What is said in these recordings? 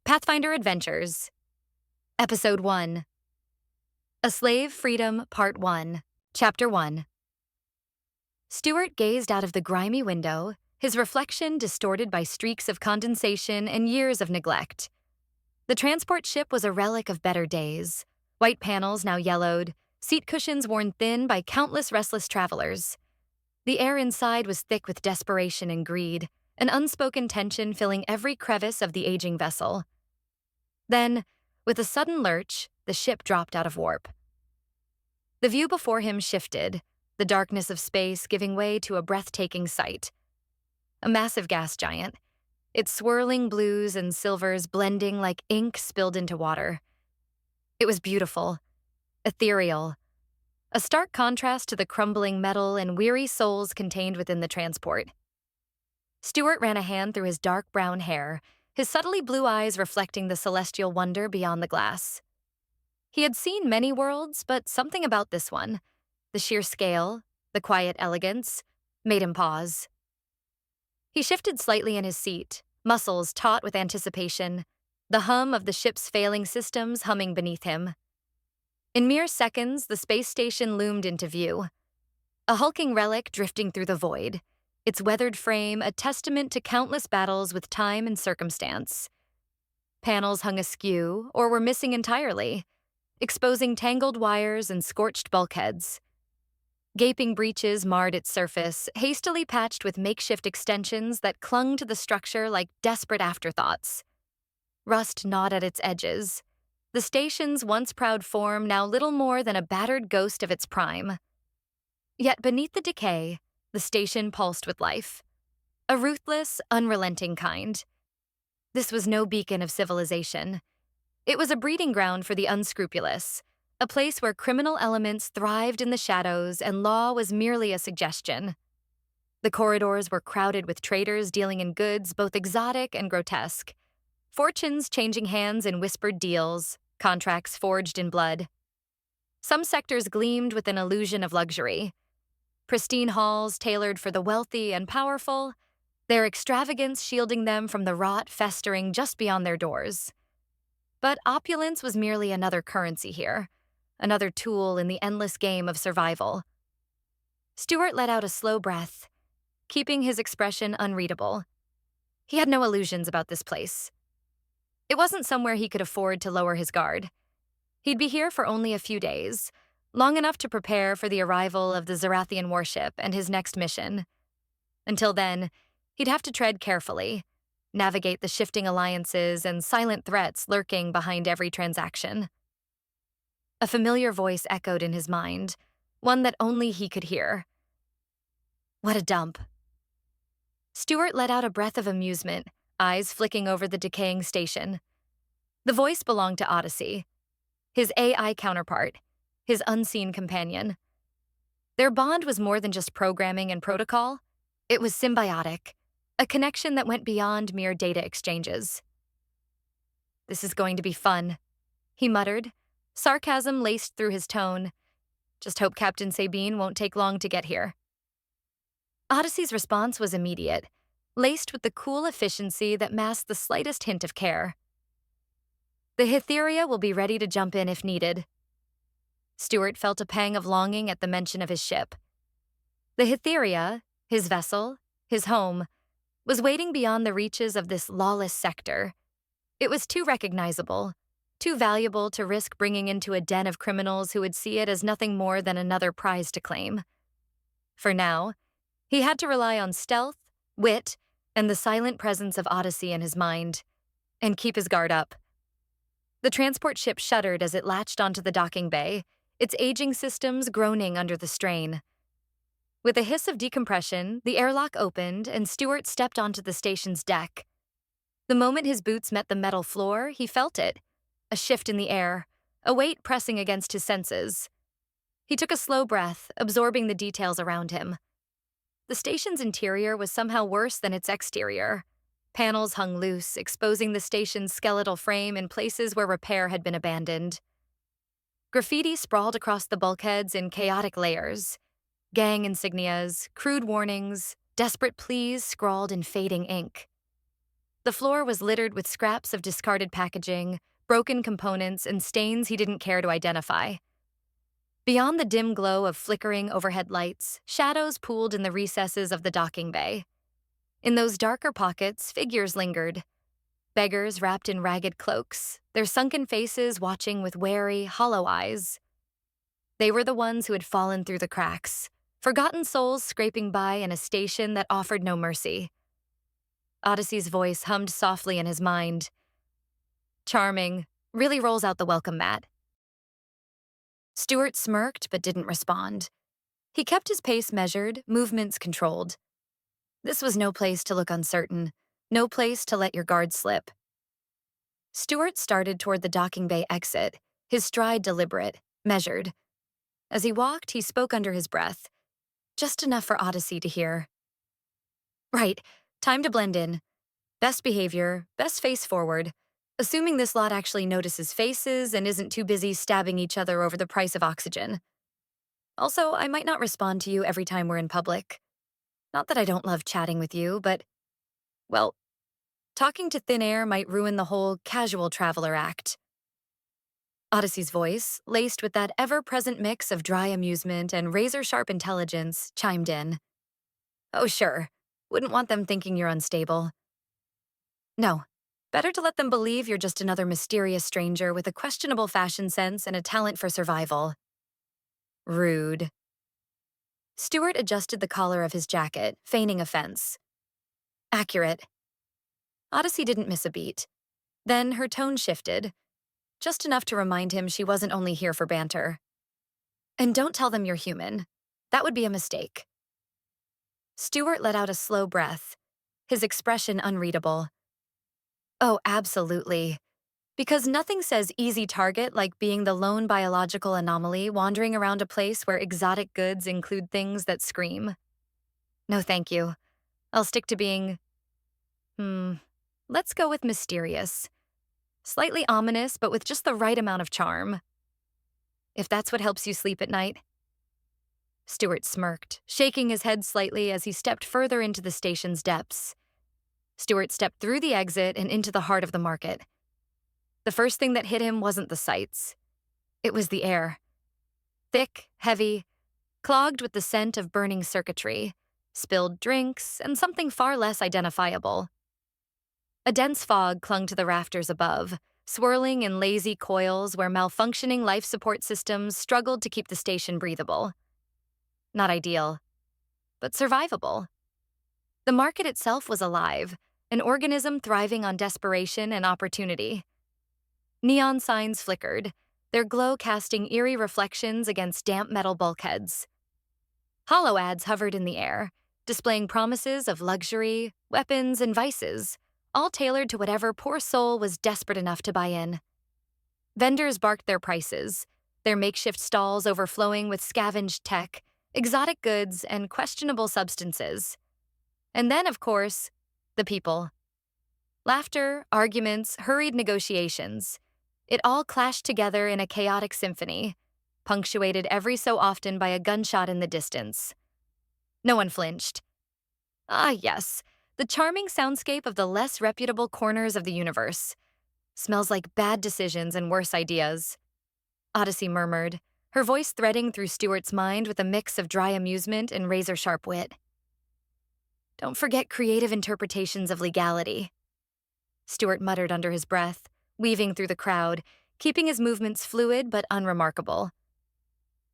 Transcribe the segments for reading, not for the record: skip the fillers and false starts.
Pathfinder Adventures, Episode 1, A Slave Freedom, Part 1, Chapter 1. Stuart gazed out of the grimy window, his reflection distorted by streaks of condensation and years of neglect. The transport ship was a relic of better days, white panels now yellowed, seat cushions worn thin by countless restless travelers. The air inside was thick with desperation and greed, an unspoken tension filling every crevice of the aging vessel. Then, with a sudden lurch, the ship dropped out of warp. The view before him shifted, the darkness of space giving way to a breathtaking sight. A massive gas giant, its swirling blues and silvers blending like ink spilled into water. It was beautiful, ethereal, a stark contrast to the crumbling metal and weary souls contained within the transport. Stuart ran a hand through his dark brown hair, his subtly blue eyes reflecting the celestial wonder beyond the glass. He had seen many worlds, but something about this one, the sheer scale, the quiet elegance, made him pause. He shifted slightly in his seat, muscles taut with anticipation, the hum of the ship's failing systems humming beneath him. In mere seconds, the space station loomed into view, a hulking relic drifting through the void, its weathered frame a testament to countless battles with time and circumstance. Panels hung askew or were missing entirely, exposing tangled wires and scorched bulkheads. Gaping breaches marred its surface, hastily patched with makeshift extensions that clung to the structure like desperate afterthoughts. Rust gnawed at its edges, the station's once proud form now little more than a battered ghost of its prime. Yet beneath the decay, the station pulsed with life. A ruthless, unrelenting kind. This was no beacon of civilization. It was a breeding ground for the unscrupulous, a place where criminal elements thrived in the shadows and law was merely a suggestion. The corridors were crowded with traders dealing in goods both exotic and grotesque, fortunes changing hands in whispered deals, contracts forged in blood. Some sectors gleamed with an illusion of luxury. Pristine halls tailored for the wealthy and powerful, their extravagance shielding them from the rot festering just beyond their doors. But opulence was merely another currency here, another tool in the endless game of survival. Stuart let out a slow breath, keeping his expression unreadable. He had no illusions about this place. It wasn't somewhere he could afford to lower his guard. He'd be here for only a few days, long enough to prepare for the arrival of the Xyrathian warship and his next mission. Until then, he'd have to tread carefully, navigate the shifting alliances and silent threats lurking behind every transaction. A familiar voice echoed in his mind, one that only he could hear. What a dump. Stuart let out a breath of amusement, eyes flicking over the decaying station. The voice belonged to Odyssey, his AI counterpart, his unseen companion. Their bond was more than just programming and protocol. It was symbiotic, a connection that went beyond mere data exchanges. This is going to be fun, he muttered, sarcasm laced through his tone. Just hope Captain Sabine won't take long to get here. Odyssey's response was immediate, laced with the cool efficiency that masked the slightest hint of care. The Hytheria will be ready to jump in if needed. Stuart felt a pang of longing at the mention of his ship. The Hytheria, his vessel, his home, was waiting beyond the reaches of this lawless sector. It was too recognizable, too valuable to risk bringing into a den of criminals who would see it as nothing more than another prize to claim. For now, he had to rely on stealth, wit, and the silent presence of Odyssey in his mind, and keep his guard up. The transport ship shuddered as it latched onto the docking bay, its aging systems groaning under the strain. With a hiss of decompression, the airlock opened and Stuart stepped onto the station's deck. The moment his boots met the metal floor, he felt it, a shift in the air, a weight pressing against his senses. He took a slow breath, absorbing the details around him. The station's interior was somehow worse than its exterior. Panels hung loose, exposing the station's skeletal frame in places where repair had been abandoned. Graffiti sprawled across the bulkheads in chaotic layers. Gang insignias, crude warnings, desperate pleas scrawled in fading ink. The floor was littered with scraps of discarded packaging, broken components, and stains he didn't care to identify. Beyond the dim glow of flickering overhead lights, shadows pooled in the recesses of the docking bay. In those darker pockets, figures lingered. Beggars wrapped in ragged cloaks, their sunken faces watching with wary, hollow eyes. They were the ones who had fallen through the cracks, forgotten souls scraping by in a station that offered no mercy. Odyssey's voice hummed softly in his mind. Charming, really rolls out the welcome mat. Stuart smirked but didn't respond. He kept his pace measured, movements controlled. This was no place to look uncertain, no place to let your guard slip. Stuart started toward the docking bay exit, his stride deliberate, measured. As he walked, he spoke under his breath, just enough for Odyssey to hear. Right, time to blend in. Best behavior, best face forward, assuming this lot actually notices faces and isn't too busy stabbing each other over the price of oxygen. Also, I might not respond to you every time we're in public. Not that I don't love chatting with you, but, well, talking to thin air might ruin the whole casual traveler act. Odyssey's voice, laced with that ever-present mix of dry amusement and razor-sharp intelligence, chimed in. Oh, sure. Wouldn't want them thinking you're unstable. No. Better to let them believe you're just another mysterious stranger with a questionable fashion sense and a talent for survival. Rude. Stuart adjusted the collar of his jacket, feigning offense. Accurate. Odyssey didn't miss a beat. Then her tone shifted, just enough to remind him she wasn't only here for banter. And don't tell them you're human. That would be a mistake. Stuart let out a slow breath, his expression unreadable. Oh, absolutely. Because nothing says easy target like being the lone biological anomaly wandering around a place where exotic goods include things that scream. No, thank you. I'll stick to being, let's go with mysterious. Slightly ominous, but with just the right amount of charm. If that's what helps you sleep at night. Stuart smirked, shaking his head slightly as he stepped further into the station's depths. Stuart stepped through the exit and into the heart of the market. The first thing that hit him wasn't the sights. It was the air. Thick, heavy, clogged with the scent of burning circuitry, spilled drinks, and something far less identifiable. A dense fog clung to the rafters above, swirling in lazy coils where malfunctioning life support systems struggled to keep the station breathable. Not ideal, but survivable. The market itself was alive, an organism thriving on desperation and opportunity. Neon signs flickered, their glow casting eerie reflections against damp metal bulkheads. Hollow ads hovered in the air, displaying promises of luxury, weapons, and vices, all tailored to whatever poor soul was desperate enough to buy in. Vendors barked their prices, their makeshift stalls overflowing with scavenged tech, exotic goods, and questionable substances. And then, of course, the people. Laughter, arguments, hurried negotiations. It all clashed together in a chaotic symphony, punctuated every so often by a gunshot in the distance. No one flinched. Ah, yes, the charming soundscape of the less reputable corners of the universe. Smells like bad decisions and worse ideas. Odyssey murmured, her voice threading through Stuart's mind with a mix of dry amusement and razor-sharp wit. Don't forget creative interpretations of legality. Stuart muttered under his breath, weaving through the crowd, keeping his movements fluid but unremarkable.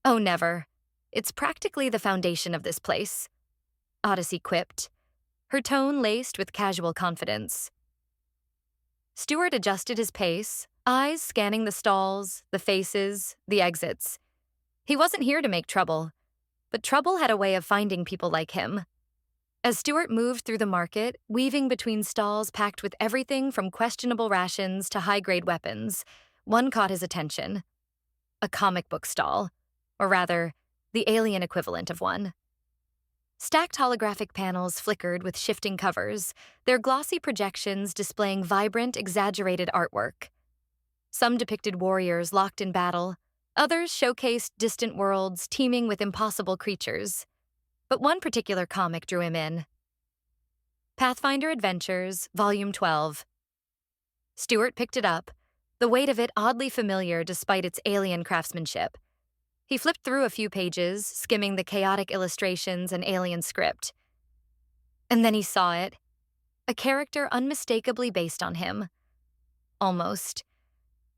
Oh, never. It's practically the foundation of this place, Odyssey quipped, her tone laced with casual confidence. Stuart adjusted his pace, eyes scanning the stalls, the faces, the exits. He wasn't here to make trouble, but trouble had a way of finding people like him. As Stuart moved through the market, weaving between stalls packed with everything from questionable rations to high-grade weapons, one caught his attention. A comic book stall, or rather, the alien equivalent of one. Stacked holographic panels flickered with shifting covers, their glossy projections displaying vibrant, exaggerated artwork. Some depicted warriors locked in battle, others showcased distant worlds teeming with impossible creatures. But one particular comic drew him in. Pathfinder Adventures, Volume 12. Stuart picked it up, the weight of it oddly familiar despite its alien craftsmanship. He flipped through a few pages, skimming the chaotic illustrations and alien script. And then he saw it, a character unmistakably based on him. Almost.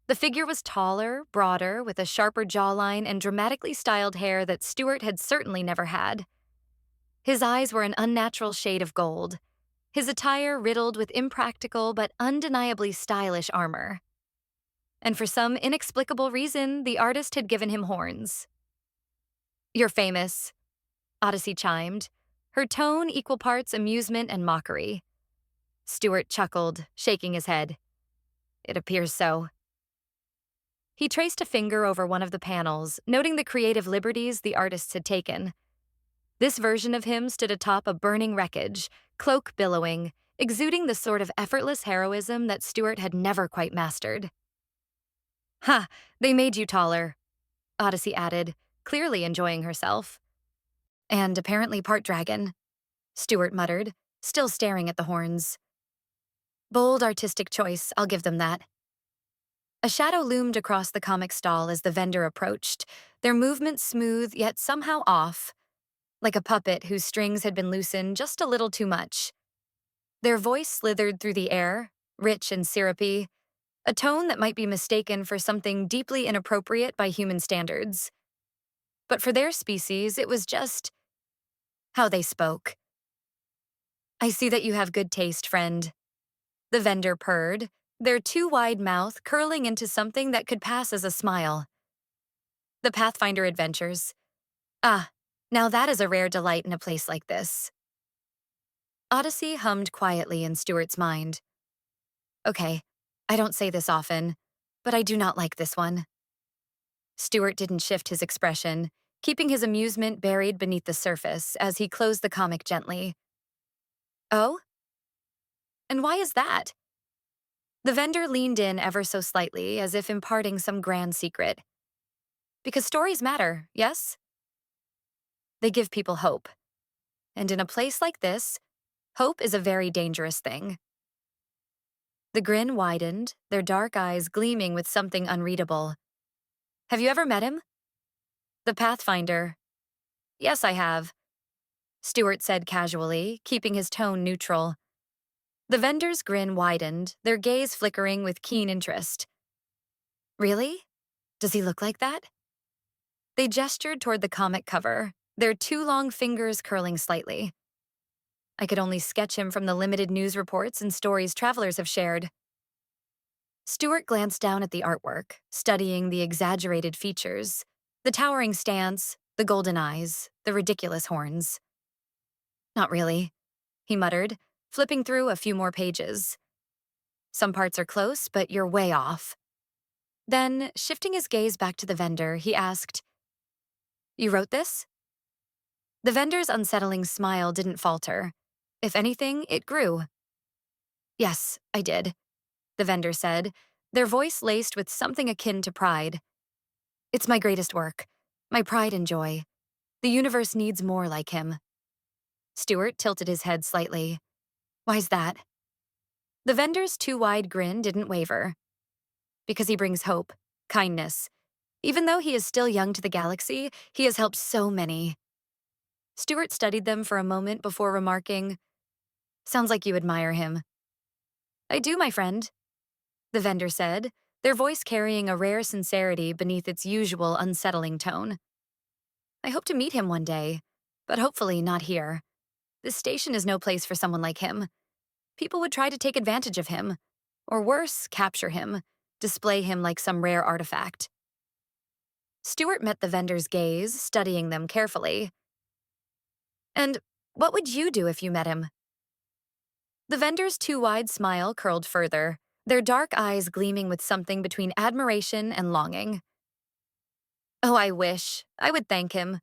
The figure was taller, broader, with a sharper jawline and dramatically styled hair that Stuart had certainly never had. His eyes were an unnatural shade of gold, his attire riddled with impractical but undeniably stylish armor. And for some inexplicable reason, the artist had given him horns. "You're famous," Odyssey chimed, her tone equal parts amusement and mockery. Stuart chuckled, shaking his head. "It appears so." He traced a finger over one of the panels, noting the creative liberties the artists had taken. This version of him stood atop a burning wreckage, cloak billowing, exuding the sort of effortless heroism that Stuart had never quite mastered. "Ha, they made you taller," Odyssey added, clearly enjoying herself. "And apparently part dragon," Stuart muttered, still staring at the horns. "Bold artistic choice, I'll give them that." A shadow loomed across the comic stall as the vendor approached, their movement smooth yet somehow off, like a puppet whose strings had been loosened just a little too much. Their voice slithered through the air, rich and syrupy, a tone that might be mistaken for something deeply inappropriate by human standards. But for their species, it was just how they spoke. "I see that you have good taste, friend," the vendor purred, their too wide mouth curling into something that could pass as a smile. "The Pathfinder Adventures. Ah, now that is a rare delight in a place like this." Odyssey hummed quietly in Stuart's mind. "Okay, I don't say this often, but I do not like this one." Stuart didn't shift his expression, keeping his amusement buried beneath the surface as he closed the comic gently. "Oh? And why is that?" The vendor leaned in ever so slightly, as if imparting some grand secret. "Because stories matter, yes? They give people hope. And in a place like this, hope is a very dangerous thing." The grin widened, their dark eyes gleaming with something unreadable. "Have you ever met him?" "The Pathfinder." "Yes, I have," Stuart said casually, keeping his tone neutral. The vendor's grin widened, their gaze flickering with keen interest. "Really? Does he look like that?" They gestured toward the comic cover, their two long fingers curling slightly. "I could only sketch him from the limited news reports and stories travelers have shared." Stuart glanced down at the artwork, studying the exaggerated features, the towering stance, the golden eyes, the ridiculous horns. "Not really," he muttered, flipping through a few more pages. "Some parts are close, but you're way off." Then, shifting his gaze back to the vendor, he asked, "You wrote this?" The vendor's unsettling smile didn't falter. If anything, it grew. "Yes, I did," the vendor said, their voice laced with something akin to pride. "It's my greatest work, my pride and joy. The universe needs more like him." Stuart tilted his head slightly. "Why's that?" The vendor's too wide grin didn't waver. "Because he brings hope, kindness. Even though he is still young to the galaxy, he has helped so many." Stuart studied them for a moment before remarking, "Sounds like you admire him." "I do, my friend," the vendor said, their voice carrying a rare sincerity beneath its usual unsettling tone. "I hope to meet him one day, but hopefully not here. This station is no place for someone like him. People would try to take advantage of him, or worse, capture him, display him like some rare artifact." Stuart met the vendor's gaze, studying them carefully. "And what would you do if you met him?" The vendor's too wide smile curled further, their dark eyes gleaming with something between admiration and longing. "Oh, I wish. I would thank him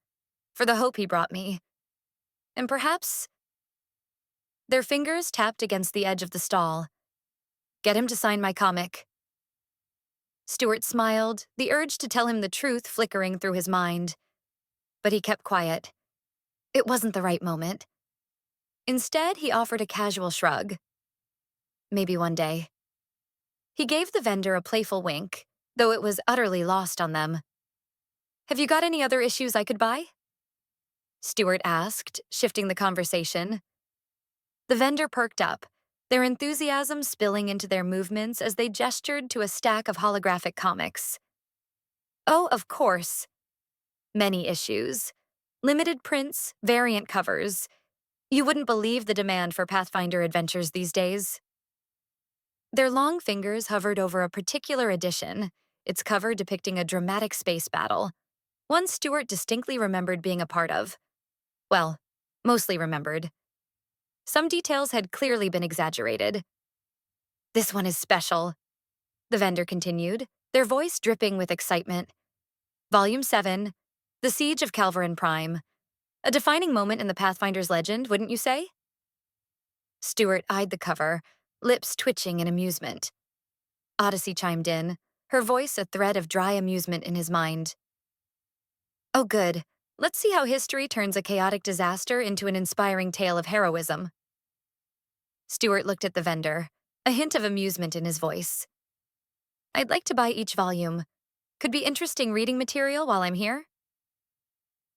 for the hope he brought me. And perhaps—" Their fingers tapped against the edge of the stall. "Get him to sign my comic." Stuart smiled, the urge to tell him the truth flickering through his mind. But he kept quiet. It wasn't the right moment. Instead, he offered a casual shrug. Maybe one day. He gave the vendor a playful wink, though it was utterly lost on them. Have you got any other issues I could buy? Stuart asked, shifting the conversation. The vendor perked up, their enthusiasm spilling into their movements as they gestured to a stack of holographic comics. Oh, of course. Many issues. Limited prints, variant covers. You wouldn't believe the demand for Pathfinder adventures these days. Their long fingers hovered over a particular edition, its cover depicting a dramatic space battle, one Stuart distinctly remembered being a part of. Well, mostly remembered. Some details had clearly been exaggerated. This one is special, the vendor continued, their voice dripping with excitement. Volume 7, The Siege of Calverin Prime. A defining moment in the Pathfinder's legend, wouldn't you say? Stuart eyed the cover, lips twitching in amusement. Odyssey chimed in, her voice a thread of dry amusement in his mind. Oh good, let's see how history turns a chaotic disaster into an inspiring tale of heroism. Stuart looked at the vendor, a hint of amusement in his voice. I'd like to buy each volume. Could be interesting reading material while I'm here.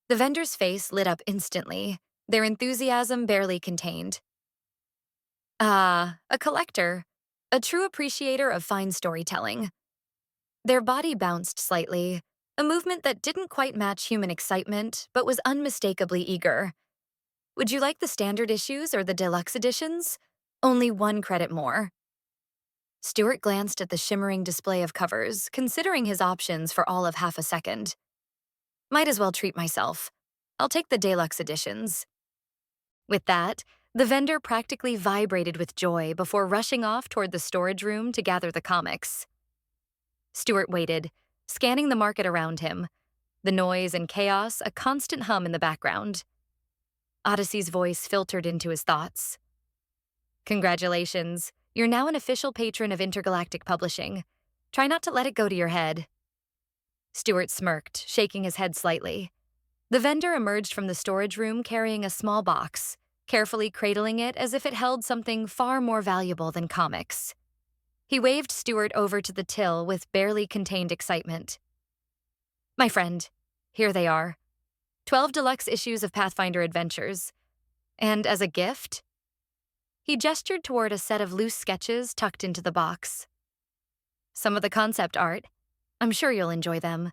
The vendor's face lit up instantly, their enthusiasm barely contained. Ah, a collector, a true appreciator of fine storytelling. Their body bounced slightly, a movement that didn't quite match human excitement, but was unmistakably eager. Would you like the standard issues or the deluxe editions? Only 1 credit more. Stuart glanced at the shimmering display of covers, considering his options for all of half a second. Might as well treat myself. I'll take the deluxe editions. With that, the vendor practically vibrated with joy before rushing off toward the storage room to gather the comics. Stuart waited, scanning the market around him, the noise and chaos a constant hum in the background. Odyssey's voice filtered into his thoughts. Congratulations, you're now an official patron of Intergalactic Publishing. Try not to let it go to your head. Stuart smirked, shaking his head slightly. The vendor emerged from the storage room carrying a small box, carefully cradling it as if it held something far more valuable than comics. He waved Stuart over to the till with barely contained excitement. My friend, here they are. 12 deluxe issues of Pathfinder Adventures. And as a gift, he gestured toward a set of loose sketches tucked into the box. Some of the concept art. I'm sure you'll enjoy them.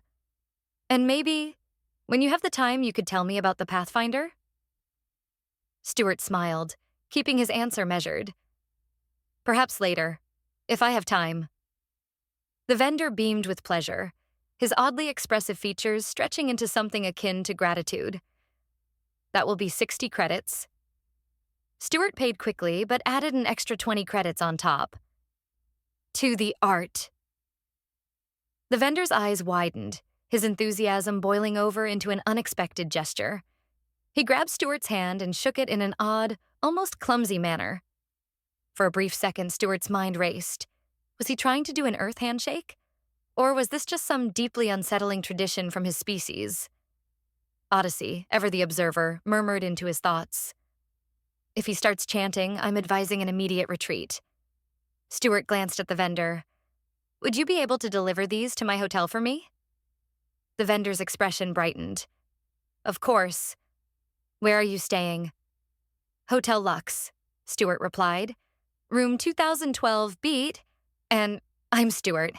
And maybe, when you have the time, you could tell me about the Pathfinder? Stuart smiled, keeping his answer measured. Perhaps later, if I have time. The vendor beamed with pleasure, his oddly expressive features stretching into something akin to gratitude. That will be 60 credits. Stuart paid quickly, but added an extra 20 credits on top. To the art. The vendor's eyes widened, his enthusiasm boiling over into an unexpected gesture. He grabbed Stuart's hand and shook it in an odd, almost clumsy manner. For a brief second, Stuart's mind raced. Was he trying to do an Earth handshake? Or was this just some deeply unsettling tradition from his species? Odyssey, ever the observer, murmured into his thoughts. If he starts chanting, I'm advising an immediate retreat. Stuart glanced at the vendor. Would you be able to deliver these to my hotel for me? The vendor's expression brightened. Of course. Where are you staying? Hotel Lux, Stuart replied. Room 2012 beat, and I'm Stuart.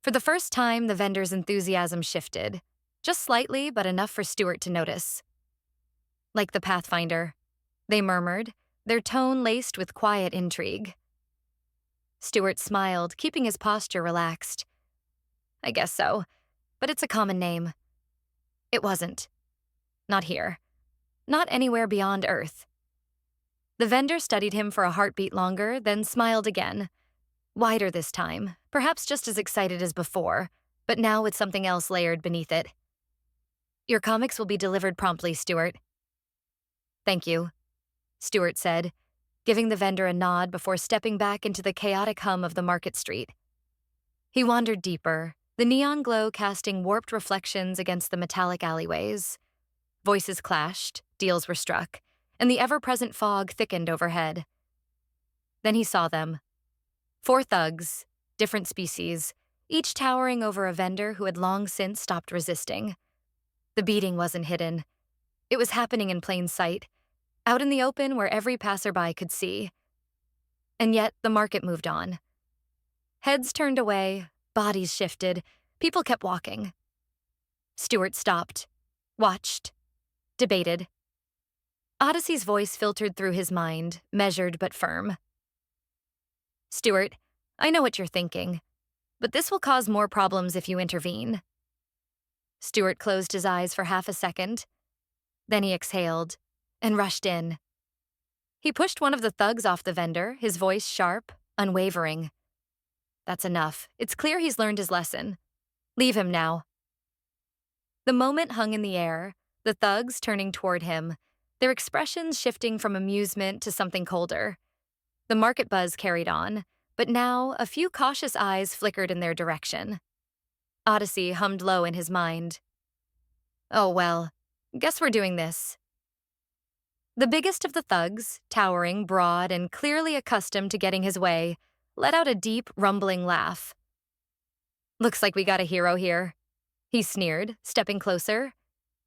For the first time, the vendor's enthusiasm shifted, just slightly, but enough for Stuart to notice. Like the Pathfinder, they murmured, their tone laced with quiet intrigue. Stuart smiled, keeping his posture relaxed. I guess so, but it's a common name. It wasn't. Not here. Not anywhere beyond Earth. The vendor studied him for a heartbeat longer, then smiled again. Wider this time, perhaps just as excited as before, but now with something else layered beneath it. Your comics will be delivered promptly, Stuart. Thank you, Stuart said, giving the vendor a nod before stepping back into the chaotic hum of the market street. He wandered deeper, the neon glow casting warped reflections against the metallic alleyways. Voices clashed, deals were struck, and the ever-present fog thickened overhead. Then he saw them. 4 thugs, different species, each towering over a vendor who had long since stopped resisting. The beating wasn't hidden. It was happening in plain sight, out in the open where every passerby could see. And yet, the market moved on. Heads turned away, bodies shifted, people kept walking. Stuart stopped, watched, debated. Odyssey's voice filtered through his mind, measured but firm. Stuart, I know what you're thinking, but this will cause more problems if you intervene. Stuart closed his eyes for half a second. Then he exhaled and rushed in. He pushed one of the thugs off the vendor, his voice sharp, unwavering. That's enough. It's clear he's learned his lesson. Leave him now. The moment hung in the air, the thugs turning toward him, their expressions shifting from amusement to something colder. The market buzz carried on, but now a few cautious eyes flickered in their direction. Odyssey hummed low in his mind. Oh well, guess we're doing this. The biggest of the thugs, towering, broad, and clearly accustomed to getting his way, let out a deep, rumbling laugh. Looks like we got a hero here, he sneered, stepping closer.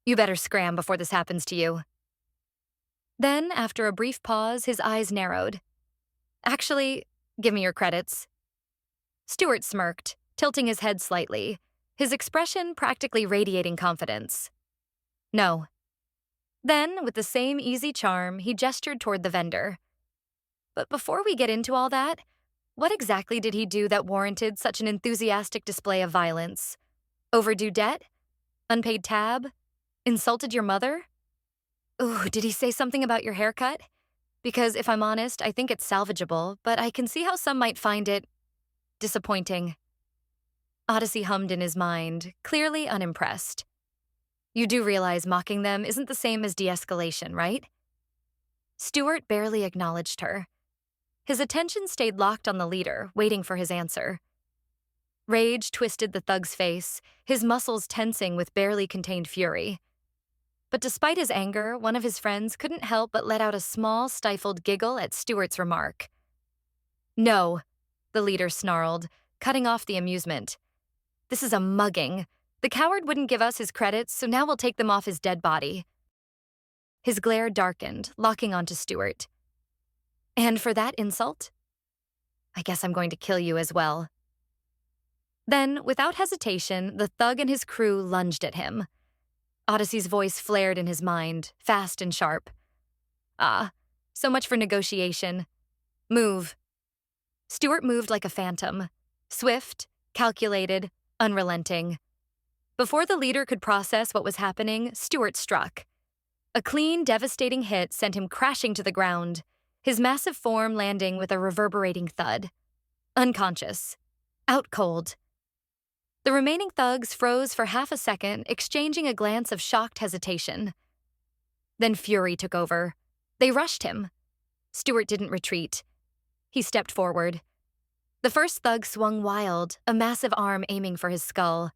You better scram before this happens to you. Then, after a brief pause, his eyes narrowed. Actually, give me your credits. Stuart smirked, tilting his head slightly, his expression practically radiating confidence. No. Then, with the same easy charm, he gestured toward the vendor. But before we get into all that, what exactly did he do that warranted such an enthusiastic display of violence? Overdue debt? Unpaid tab? Insulted your mother? Ooh, did he say something about your haircut? Because if I'm honest, I think it's salvageable, but I can see how some might find it disappointing. Odyssey hummed in his mind, clearly unimpressed. You do realize mocking them isn't the same as de-escalation, right? Stuart barely acknowledged her. His attention stayed locked on the leader, waiting for his answer. Rage twisted the thug's face, his muscles tensing with barely contained fury. But despite his anger, one of his friends couldn't help but let out a small, stifled giggle at Stuart's remark. No, the leader snarled, cutting off the amusement. This is a mugging. The coward wouldn't give us his credits, so now we'll take them off his dead body. His glare darkened, locking onto Stuart. And for that insult? I guess I'm going to kill you as well. Then, without hesitation, the thug and his crew lunged at him. Odyssey's voice flared in his mind, fast and sharp. Ah, so much for negotiation. Move. Stuart moved like a phantom, swift, calculated, unrelenting. Before the leader could process what was happening, Stuart struck. A clean, devastating hit sent him crashing to the ground, his massive form landing with a reverberating thud. Unconscious. Out cold. The remaining thugs froze for half a second, exchanging a glance of shocked hesitation. Then fury took over. They rushed him. Stuart didn't retreat. He stepped forward. The first thug swung wild, a massive arm aiming for his skull.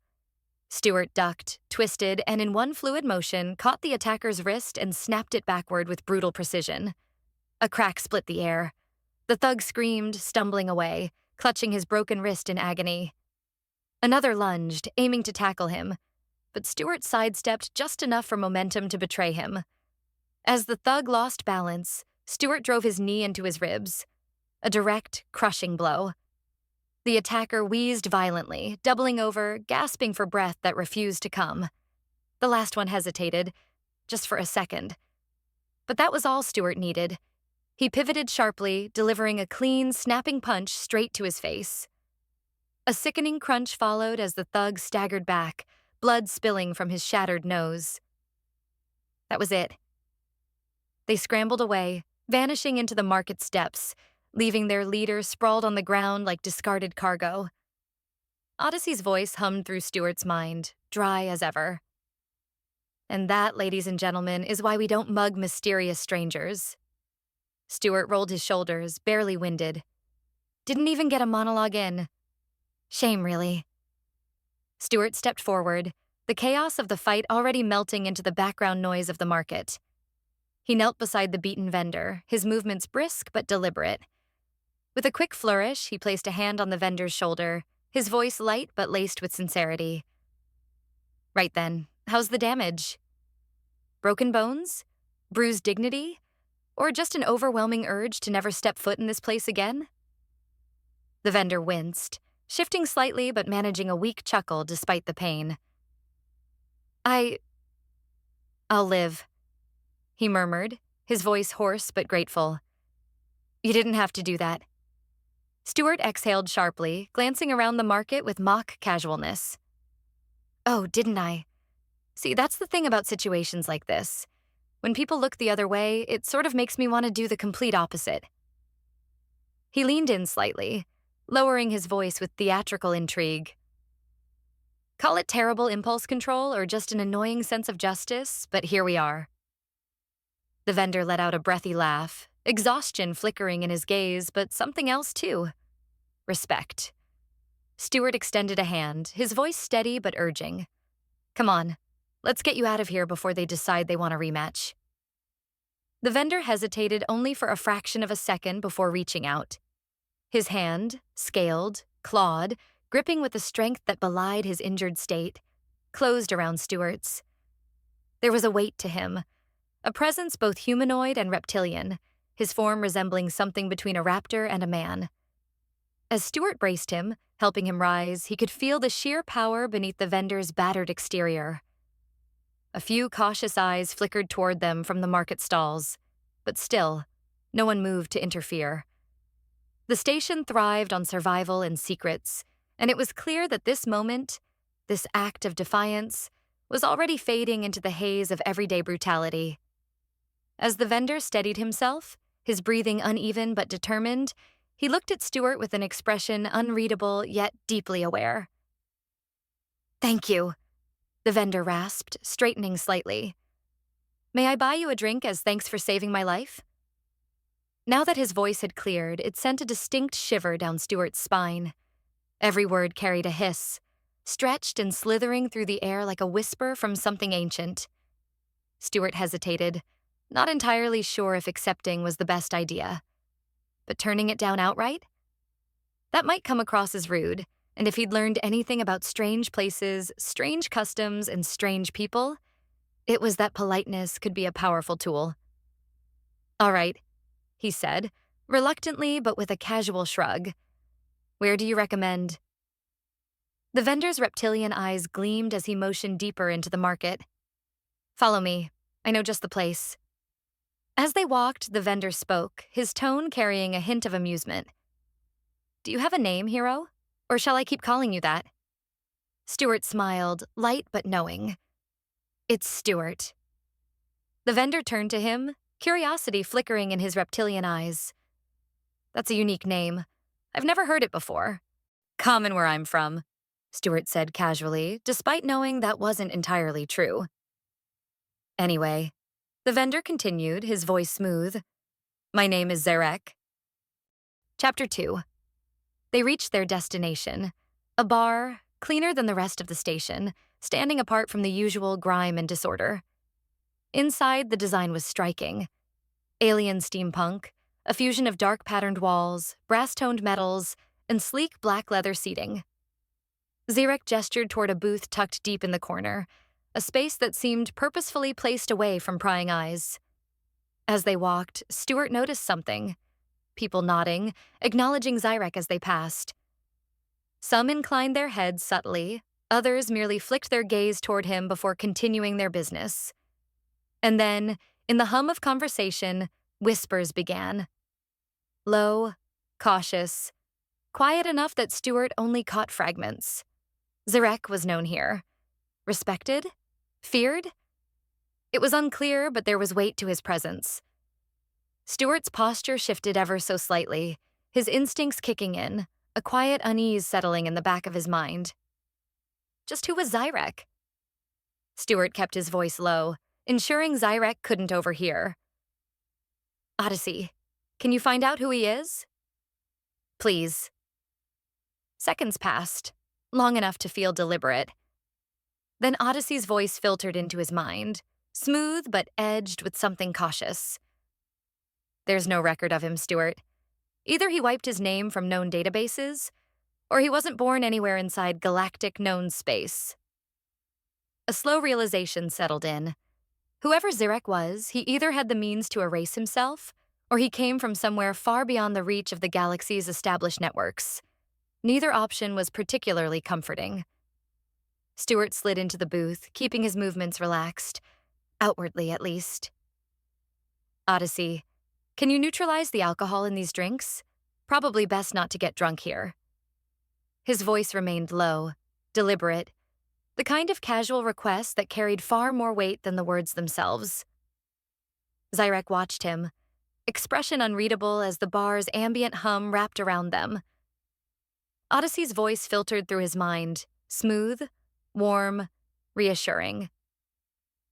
Stuart ducked, twisted, and in one fluid motion, caught the attacker's wrist and snapped it backward with brutal precision. A crack split the air. The thug screamed, stumbling away, clutching his broken wrist in agony. Another lunged, aiming to tackle him, but Stuart sidestepped just enough for momentum to betray him. As the thug lost balance, Stuart drove his knee into his ribs. A direct, crushing blow. The attacker wheezed violently, doubling over, gasping for breath that refused to come. The last one hesitated, just for a second. But that was all Stuart needed. He pivoted sharply, delivering a clean, snapping punch straight to his face. A sickening crunch followed as the thug staggered back, blood spilling from his shattered nose. That was it. They scrambled away, vanishing into the market's depths, leaving their leader sprawled on the ground like discarded cargo. Odyssey's voice hummed through Stuart's mind, dry as ever. And that, ladies and gentlemen, is why we don't mug mysterious strangers. Stuart rolled his shoulders, barely winded. Didn't even get a monologue in. Shame, really. Stuart stepped forward, the chaos of the fight already melting into the background noise of the market. He knelt beside the beaten vendor, his movements brisk but deliberate. With a quick flourish, he placed a hand on the vendor's shoulder, his voice light but laced with sincerity. Right then, how's the damage? Broken bones? Bruised dignity? Or just an overwhelming urge to never step foot in this place again? The vendor winced, shifting slightly but managing a weak chuckle despite the pain. I'll live, he murmured, his voice hoarse but grateful. You didn't have to do that. Stuart exhaled sharply, glancing around the market with mock casualness. Oh, didn't I? See, that's the thing about situations like this. When people look the other way, it sort of makes me want to do the complete opposite. He leaned in slightly, lowering his voice with theatrical intrigue. Call it terrible impulse control or just an annoying sense of justice, but here we are. The vendor let out a breathy laugh, exhaustion flickering in his gaze, but something else too. Respect. Stuart extended a hand, his voice steady but urging. Come on, let's get you out of here before they decide they want a rematch. The vendor hesitated only for a fraction of a second before reaching out. His hand, scaled, clawed, gripping with a strength that belied his injured state, closed around Stuart's. There was a weight to him, a presence both humanoid and reptilian, his form resembling something between a raptor and a man. As Stuart braced him, helping him rise, he could feel the sheer power beneath the vendor's battered exterior. A few cautious eyes flickered toward them from the market stalls, but still, no one moved to interfere. The station thrived on survival and secrets, and it was clear that this moment, this act of defiance, was already fading into the haze of everyday brutality. As the vendor steadied himself, his breathing uneven but determined, he looked at Stuart with an expression unreadable yet deeply aware. Thank you, the vendor rasped, straightening slightly. May I buy you a drink as thanks for saving my life? Now that his voice had cleared, it sent a distinct shiver down Stuart's spine. Every word carried a hiss, stretched and slithering through the air like a whisper from something ancient. Stuart hesitated, not entirely sure if accepting was the best idea. But turning it down outright? That might come across as rude, and if he'd learned anything about strange places, strange customs, and strange people, it was that politeness could be a powerful tool. All right, he said, reluctantly but with a casual shrug. Where do you recommend? The vendor's reptilian eyes gleamed as he motioned deeper into the market. Follow me. I know just the place. As they walked, the vendor spoke, his tone carrying a hint of amusement. Do you have a name, hero? Or shall I keep calling you that? Stuart smiled, light but knowing. It's Stuart. The vendor turned to him, curiosity flickering in his reptilian eyes. That's a unique name. I've never heard it before. Common where I'm from, Stuart said casually, despite knowing that wasn't entirely true. Anyway, the vendor continued, his voice smooth. My name is Zyrek. Chapter 2. They reached their destination, a bar, cleaner than the rest of the station, standing apart from the usual grime and disorder. Inside, the design was striking. Alien steampunk, a fusion of dark patterned walls, brass-toned metals, and sleek black leather seating. Zyrek gestured toward a booth tucked deep in the corner, a space that seemed purposefully placed away from prying eyes. As they walked, Stuart noticed something. People nodding, acknowledging Zyrek as they passed. Some inclined their heads subtly, others merely flicked their gaze toward him before continuing their business. And then, in the hum of conversation, whispers began. Low, cautious, quiet enough that Stuart only caught fragments. Zyrek was known here. Respected? Feared? It was unclear, but there was weight to his presence. Stuart's posture shifted ever so slightly, his instincts kicking in, a quiet unease settling in the back of his mind. Just who was Zyrek? Stuart kept his voice low, ensuring Zyrek couldn't overhear. Odyssey, can you find out who he is? Please. Seconds passed, long enough to feel deliberate. Then Odyssey's voice filtered into his mind, smooth but edged with something cautious. There's no record of him, Stuart. Either he wiped his name from known databases, or he wasn't born anywhere inside galactic known space. A slow realization settled in. Whoever Zyrek was, he either had the means to erase himself, or he came from somewhere far beyond the reach of the galaxy's established networks. Neither option was particularly comforting. Stuart slid into the booth, keeping his movements relaxed, outwardly at least. Odyssey, can you neutralize the alcohol in these drinks? Probably best not to get drunk here. His voice remained low, deliberate, the kind of casual request that carried far more weight than the words themselves. Zyrek watched him, expression unreadable as the bar's ambient hum wrapped around them. Odyssey's voice filtered through his mind, smooth, warm, reassuring.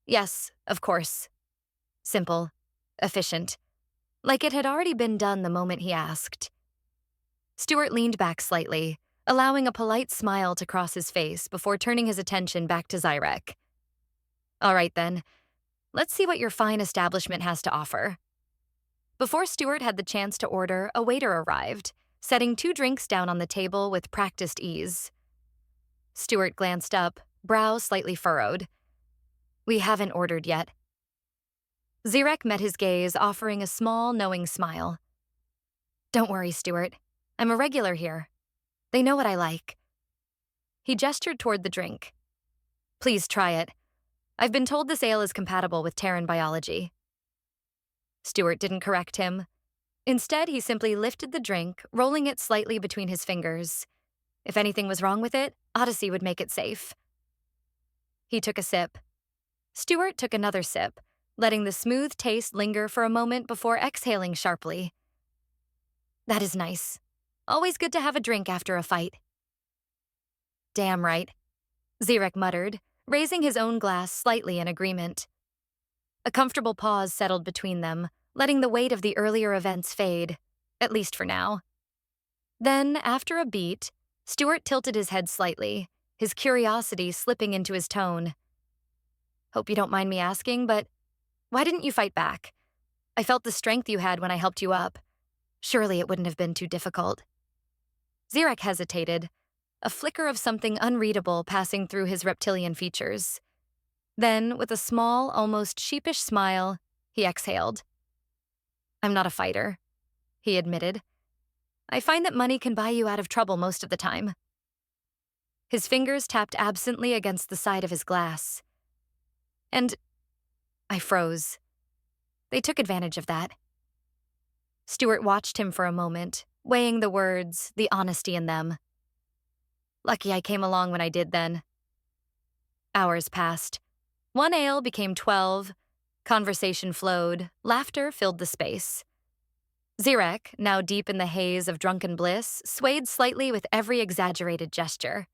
Yes, of course. Simple, efficient, like it had already been done the moment he asked. Stuart leaned back slightly, allowing a polite smile to cross his face before turning his attention back to Zyrek. All right then, let's see what your fine establishment has to offer. Before Stuart had the chance to order, a waiter arrived, setting 2 drinks down on the table with practiced ease. Stuart glanced up, brow slightly furrowed. We haven't ordered yet. Zyrek met his gaze, offering a small, knowing smile. Don't worry, Stuart. I'm a regular here. They know what I like. He gestured toward the drink. Please try it. I've been told this ale is compatible with Terran biology. Stuart didn't correct him. Instead, he simply lifted the drink, rolling it slightly between his fingers. If anything was wrong with it, Odyssey would make it safe. He took a sip. Stuart took another sip, letting the smooth taste linger for a moment before exhaling sharply. That is nice. Always good to have a drink after a fight. Damn right, Zyrek muttered, raising his own glass slightly in agreement. A comfortable pause settled between them, letting the weight of the earlier events fade, at least for now. Then, after a beat, Stuart tilted his head slightly, his curiosity slipping into his tone. Hope you don't mind me asking, but why didn't you fight back? I felt the strength you had when I helped you up. Surely it wouldn't have been too difficult. Zyrek hesitated, a flicker of something unreadable passing through his reptilian features. Then, with a small, almost sheepish smile, he exhaled. I'm not a fighter, he admitted. I find that money can buy you out of trouble most of the time. His fingers tapped absently against the side of his glass. And I froze. They took advantage of that. Stuart watched him for a moment, weighing the words, the honesty in them. Lucky I came along when I did then. Hours passed. 1 ale became 12. Conversation flowed. Laughter filled the space. Zyrek, now deep in the haze of drunken bliss, swayed slightly with every exaggerated gesture.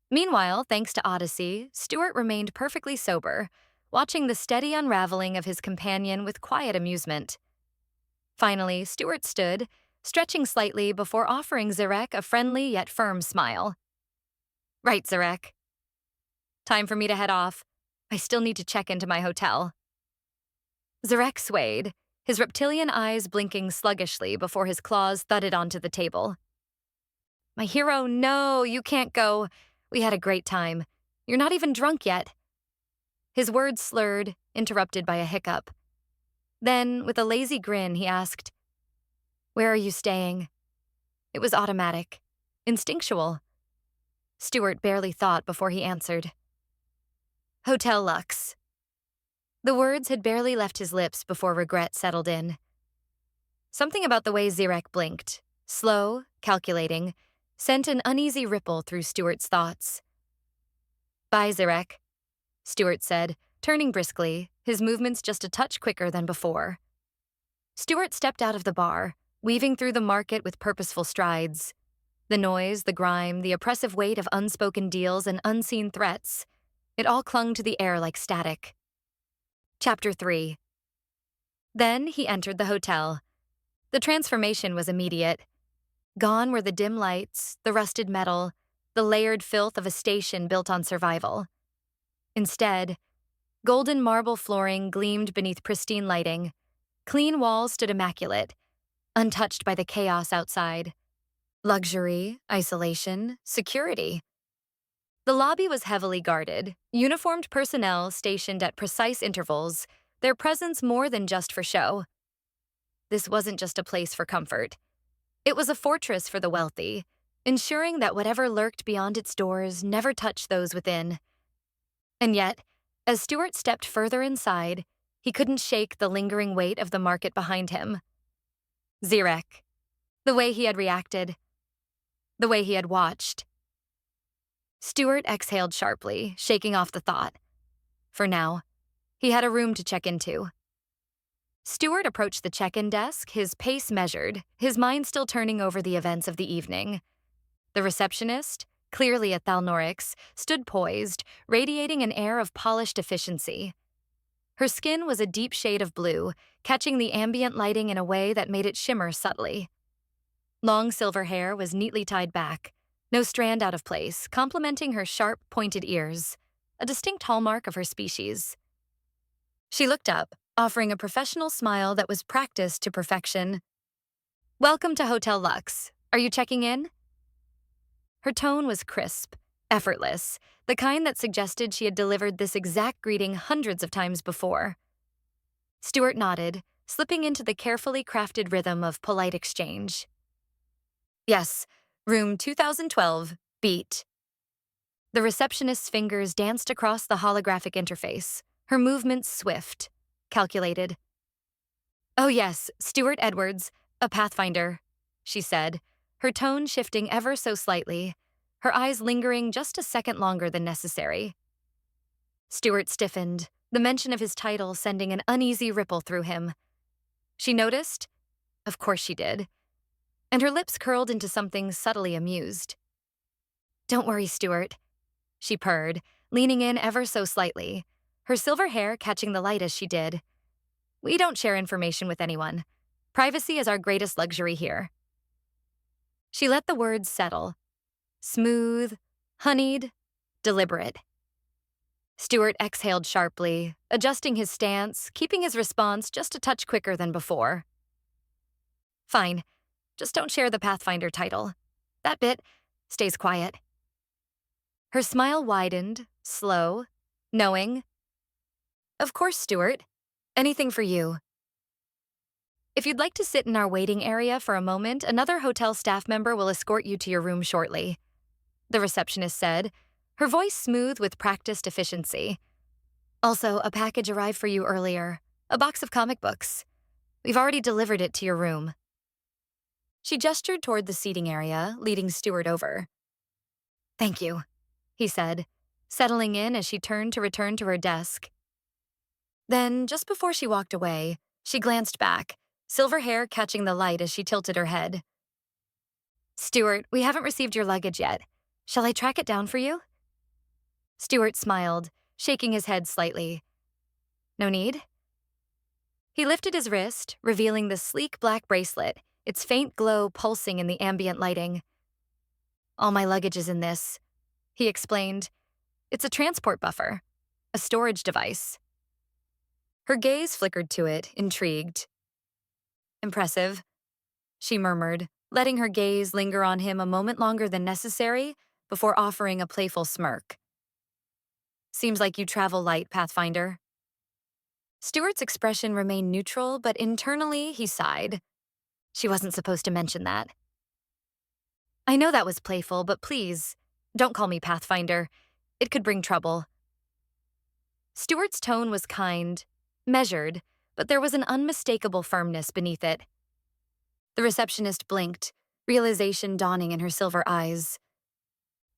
Meanwhile, thanks to Odyssey, Stuart remained perfectly sober, watching the steady unraveling of his companion with quiet amusement. Finally, Stuart stood, stretching slightly before offering Zyrek a friendly yet firm smile. Right, Zyrek. Time for me to head off. I still need to check into my hotel. Zyrek swayed, his reptilian eyes blinking sluggishly before his claws thudded onto the table. My hero, no, you can't go. We had a great time. You're not even drunk yet. His words slurred, interrupted by a hiccup. Then, with a lazy grin, he asked, Where are you staying? It was automatic, instinctual. Stuart barely thought before he answered. Hotel Lux. The words had barely left his lips before regret settled in. Something about the way Zyrek blinked, slow, calculating, sent an uneasy ripple through Stuart's thoughts. Bye, Zyrek, Stuart said, turning briskly, his movements just a touch quicker than before. Stuart stepped out of the bar, weaving through the market with purposeful strides. The noise, the grime, the oppressive weight of unspoken deals and unseen threats, it all clung to the air like static. Chapter 3. Then he entered the hotel. The transformation was immediate. Gone were the dim lights, the rusted metal, the layered filth of a station built on survival. Instead, Golden marble flooring gleamed beneath pristine lighting. Clean walls stood immaculate, untouched by the chaos outside. Luxury, isolation, security. The lobby was heavily guarded, uniformed personnel stationed at precise intervals, their presence more than just for show. This wasn't just a place for comfort. It was a fortress for the wealthy, ensuring that whatever lurked beyond its doors never touched those within. And yet, as Stuart stepped further inside, he couldn't shake the lingering weight of the market behind him. Zyrek. The way he had reacted. The way he had watched. Stuart exhaled sharply, shaking off the thought. For now, he had a room to check into. Stuart approached the check-in desk, his pace measured, his mind still turning over the events of the evening. The receptionist, clearly a Thalnorix, stood poised, radiating an air of polished efficiency. Her skin was a deep shade of blue, catching the ambient lighting in a way that made it shimmer subtly. Long silver hair was neatly tied back, no strand out of place, complementing her sharp, pointed ears, a distinct hallmark of her species. She looked up, offering a professional smile that was practiced to perfection. "Welcome to Hotel Lux. Are you checking in?" Her tone was crisp, effortless, the kind that suggested she had delivered this exact greeting hundreds of times before. Stuart nodded, slipping into the carefully crafted rhythm of polite exchange. "Yes, room 2012, beat." The receptionist's fingers danced across the holographic interface, her movements swift, calculated. "Oh yes, Stuart Edwards, a Pathfinder," she said, her tone shifting ever so slightly, her eyes lingering just a second longer than necessary. Stuart stiffened, the mention of his title sending an uneasy ripple through him. She noticed? Of course she did. And her lips curled into something subtly amused. "Don't worry, Stuart," she purred, leaning in ever so slightly, her silver hair catching the light as she did. "We don't share information with anyone. Privacy is our greatest luxury here." She let the words settle. Smooth, honeyed, deliberate. Stuart exhaled sharply, adjusting his stance, keeping his response just a touch quicker than before. "Fine. Just don't share the Pathfinder title. That bit stays quiet." Her smile widened, slow, knowing. "Of course, Stuart. Anything for you." "If you'd like to sit in our waiting area for a moment, another hotel staff member will escort you to your room shortly," the receptionist said, her voice smooth with practiced efficiency. "Also, a package arrived for you earlier, a box of comic books. We've already delivered it to your room." She gestured toward the seating area, leading Stuart over. "Thank you," he said, settling in as she turned to return to her desk. Then, just before she walked away, she glanced back, silver hair catching the light as she tilted her head. "Stuart, we haven't received your luggage yet. Shall I track it down for you?" Stuart smiled, shaking his head slightly. "No need?" He lifted his wrist, revealing the sleek black bracelet, its faint glow pulsing in the ambient lighting. "All my luggage is in this," he explained. "It's a transport buffer, a storage device." Her gaze flickered to it, intrigued. "Impressive," she murmured, letting her gaze linger on him a moment longer than necessary before offering a playful smirk. "Seems like you travel light, Pathfinder." Stuart's expression remained neutral, but internally he sighed. She wasn't supposed to mention that. "I know that was playful, but please, don't call me Pathfinder. It could bring trouble." Stuart's tone was kind, measured, but there was an unmistakable firmness beneath it. The receptionist blinked, realization dawning in her silver eyes.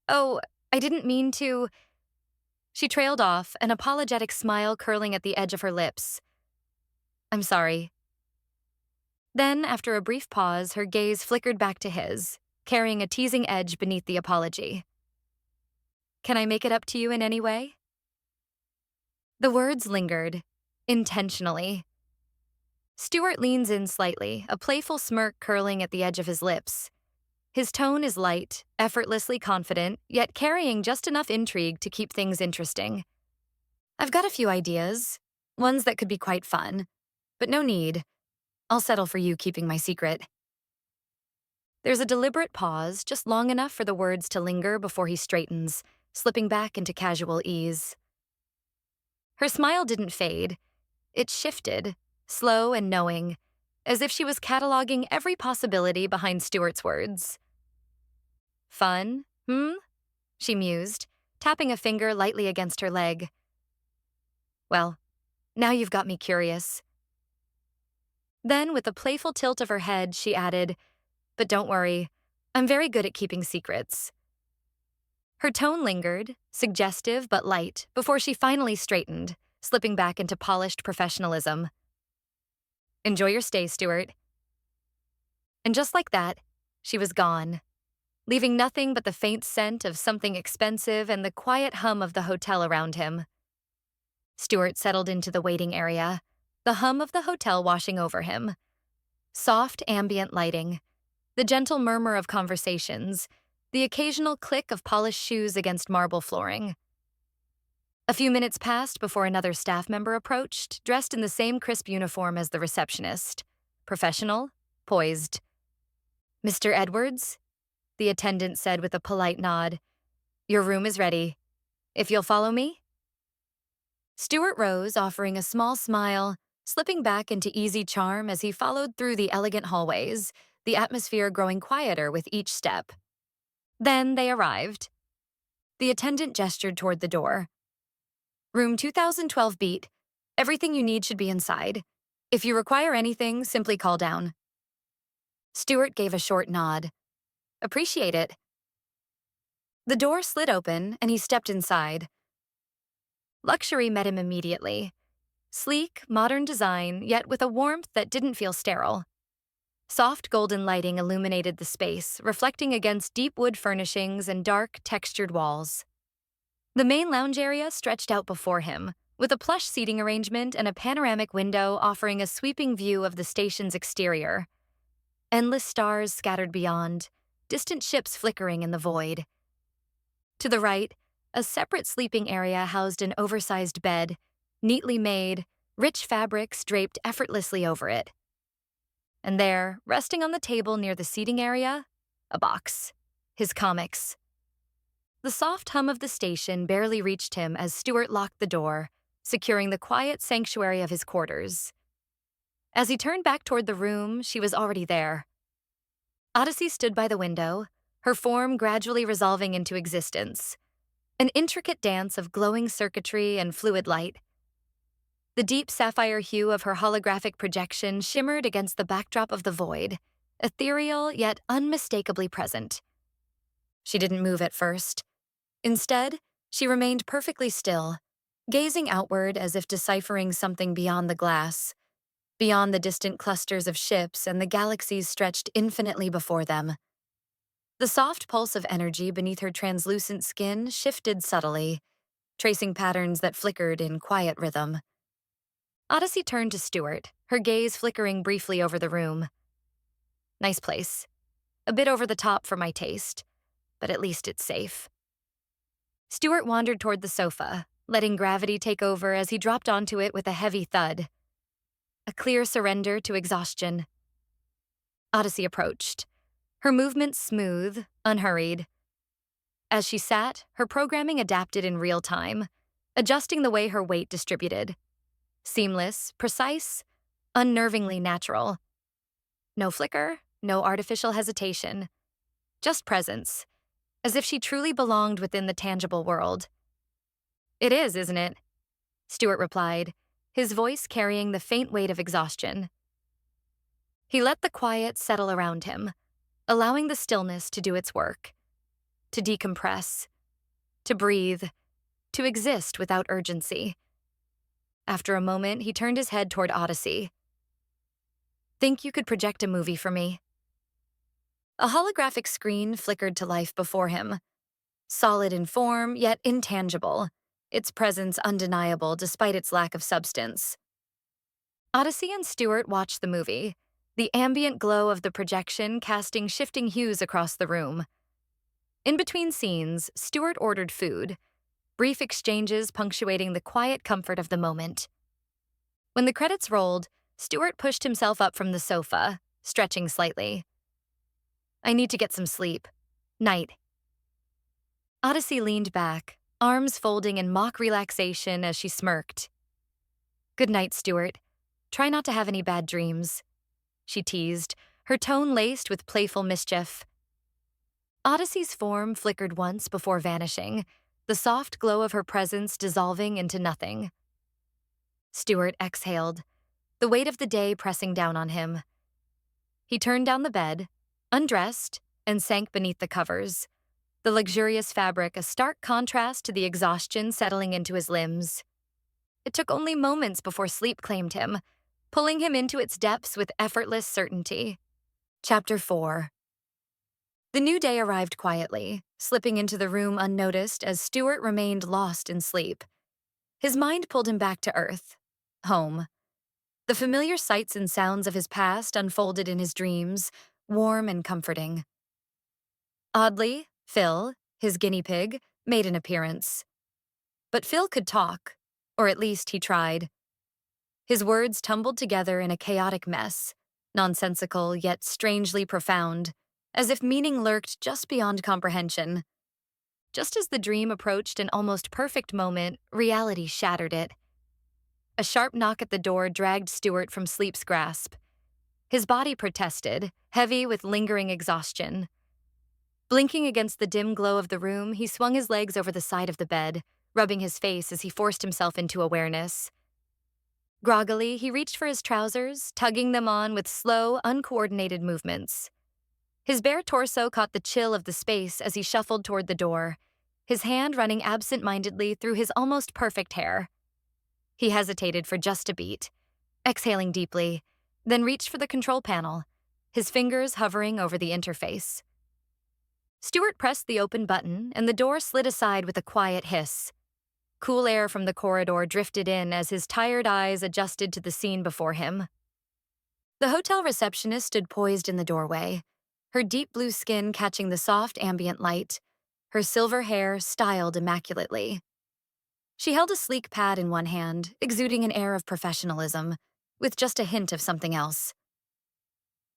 "Oh, I didn't mean to..." She trailed off, an apologetic smile curling at the edge of her lips. "I'm sorry." Then, after a brief pause, her gaze flickered back to his, carrying a teasing edge beneath the apology. "Can I make it up to you in any way?" The words lingered, intentionally. Stuart leans in slightly, a playful smirk curling at the edge of his lips. His tone is light, effortlessly confident, yet carrying just enough intrigue to keep things interesting. I've got a few ideas, ones that could be quite fun, but no need. I'll settle for you keeping my secret. There's a deliberate pause, just long enough for the words to linger before he straightens, slipping back into casual ease. Her smile didn't fade. It shifted, slow and knowing, as if she was cataloging every possibility behind Stuart's words. Fun, hmm? She mused, tapping a finger lightly against her leg. Well, now you've got me curious. Then, with a playful tilt of her head, she added, but don't worry, I'm very good at keeping secrets. Her tone lingered, suggestive but light, before she finally straightened, slipping back into polished professionalism. Enjoy your stay, Stuart. And just like that, she was gone, leaving nothing but the faint scent of something expensive and the quiet hum of the hotel around him. Stuart settled into the waiting area, the hum of the hotel washing over him. Soft ambient lighting, the gentle murmur of conversations, the occasional click of polished shoes against marble flooring. A few minutes passed before another staff member approached, dressed in the same crisp uniform as the receptionist. Professional, poised. "Mr. Edwards?" the attendant said with a polite nod. "Your room is ready. If you'll follow me?" Stuart rose, offering a small smile, slipping back into easy charm as he followed through the elegant hallways, the atmosphere growing quieter with each step. Then they arrived. The attendant gestured toward the door. "Room 2012 beat. Everything you need should be inside. If you require anything, simply call down." Stuart gave a short nod. "Appreciate it." The door slid open, and he stepped inside. Luxury met him immediately. Sleek, modern design, yet with a warmth that didn't feel sterile. Soft golden lighting illuminated the space, reflecting against deep wood furnishings and dark, textured walls. The main lounge area stretched out before him, with a plush seating arrangement and a panoramic window offering a sweeping view of the station's exterior. Endless stars scattered beyond, distant ships flickering in the void. To the right, a separate sleeping area housed an oversized bed, neatly made, rich fabrics draped effortlessly over it. And there, resting on the table near the seating area, a box. His comics. The soft hum of the station barely reached him as Stuart locked the door, securing the quiet sanctuary of his quarters. As he turned back toward the room, she was already there. Odyssey stood by the window, her form gradually resolving into existence. An intricate dance of glowing circuitry and fluid light. The deep sapphire hue of her holographic projection shimmered against the backdrop of the void, ethereal yet unmistakably present. She didn't move at first. Instead, she remained perfectly still, gazing outward as if deciphering something beyond the glass, beyond the distant clusters of ships and the galaxies stretched infinitely before them. The soft pulse of energy beneath her translucent skin shifted subtly, tracing patterns that flickered in quiet rhythm. Odyssey turned to Stuart, her gaze flickering briefly over the room. "Nice place. A bit over the top for my taste, but at least it's safe." Stuart wandered toward the sofa, letting gravity take over as he dropped onto it with a heavy thud. A clear surrender to exhaustion. Odyssey approached, her movements smooth, unhurried. As she sat, her programming adapted in real time, adjusting the way her weight distributed. Seamless, precise, unnervingly natural. No flicker, no artificial hesitation. Just presence, as if she truly belonged within the tangible world. "It is, isn't it?" Stuart replied, his voice carrying the faint weight of exhaustion. He let the quiet settle around him, allowing the stillness to do its work, to decompress, to breathe, to exist without urgency. After a moment, he turned his head toward Odyssey. "Think you could project a movie for me?" A holographic screen flickered to life before him. Solid in form, yet intangible, its presence undeniable despite its lack of substance. Odyssey and Stuart watched the movie, the ambient glow of the projection casting shifting hues across the room. In between scenes, Stuart ordered food, brief exchanges punctuating the quiet comfort of the moment. When the credits rolled, Stuart pushed himself up from the sofa, stretching slightly. I need to get some sleep. Night. Odyssey leaned back, arms folding in mock relaxation as she smirked. Good night, Stuart. Try not to have any bad dreams, she teased, her tone laced with playful mischief. Odyssey's form flickered once before vanishing, the soft glow of her presence dissolving into nothing. Stuart exhaled, the weight of the day pressing down on him. He turned down the bed, undressed, and sank beneath the covers, the luxurious fabric a stark contrast to the exhaustion settling into his limbs. It took only moments before sleep claimed him, pulling him into its depths with effortless certainty. Chapter 4. The new day arrived quietly, slipping into the room unnoticed as Stuart remained lost in sleep. His mind pulled him back to earth, home. The familiar sights and sounds of his past unfolded in his dreams, warm and comforting. Oddly, Phil, his guinea pig, made an appearance. But Phil could talk, or at least he tried. His words tumbled together in a chaotic mess, nonsensical yet strangely profound, as if meaning lurked just beyond comprehension. Just as the dream approached an almost perfect moment, reality shattered it. A sharp knock at the door dragged Stuart from sleep's grasp. His body protested, heavy with lingering exhaustion. Blinking against the dim glow of the room, he swung his legs over the side of the bed, rubbing his face as he forced himself into awareness. Groggily, he reached for his trousers, tugging them on with slow, uncoordinated movements. His bare torso caught the chill of the space as he shuffled toward the door, his hand running absent-mindedly through his almost perfect hair. He hesitated for just a beat, exhaling deeply, then reached for the control panel, his fingers hovering over the interface. Stuart pressed the open button, and the door slid aside with a quiet hiss. Cool air from the corridor drifted in as his tired eyes adjusted to the scene before him. The hotel receptionist stood poised in the doorway, her deep blue skin catching the soft ambient light, her silver hair styled immaculately. She held a sleek pad in one hand, exuding an air of professionalism, with just a hint of something else.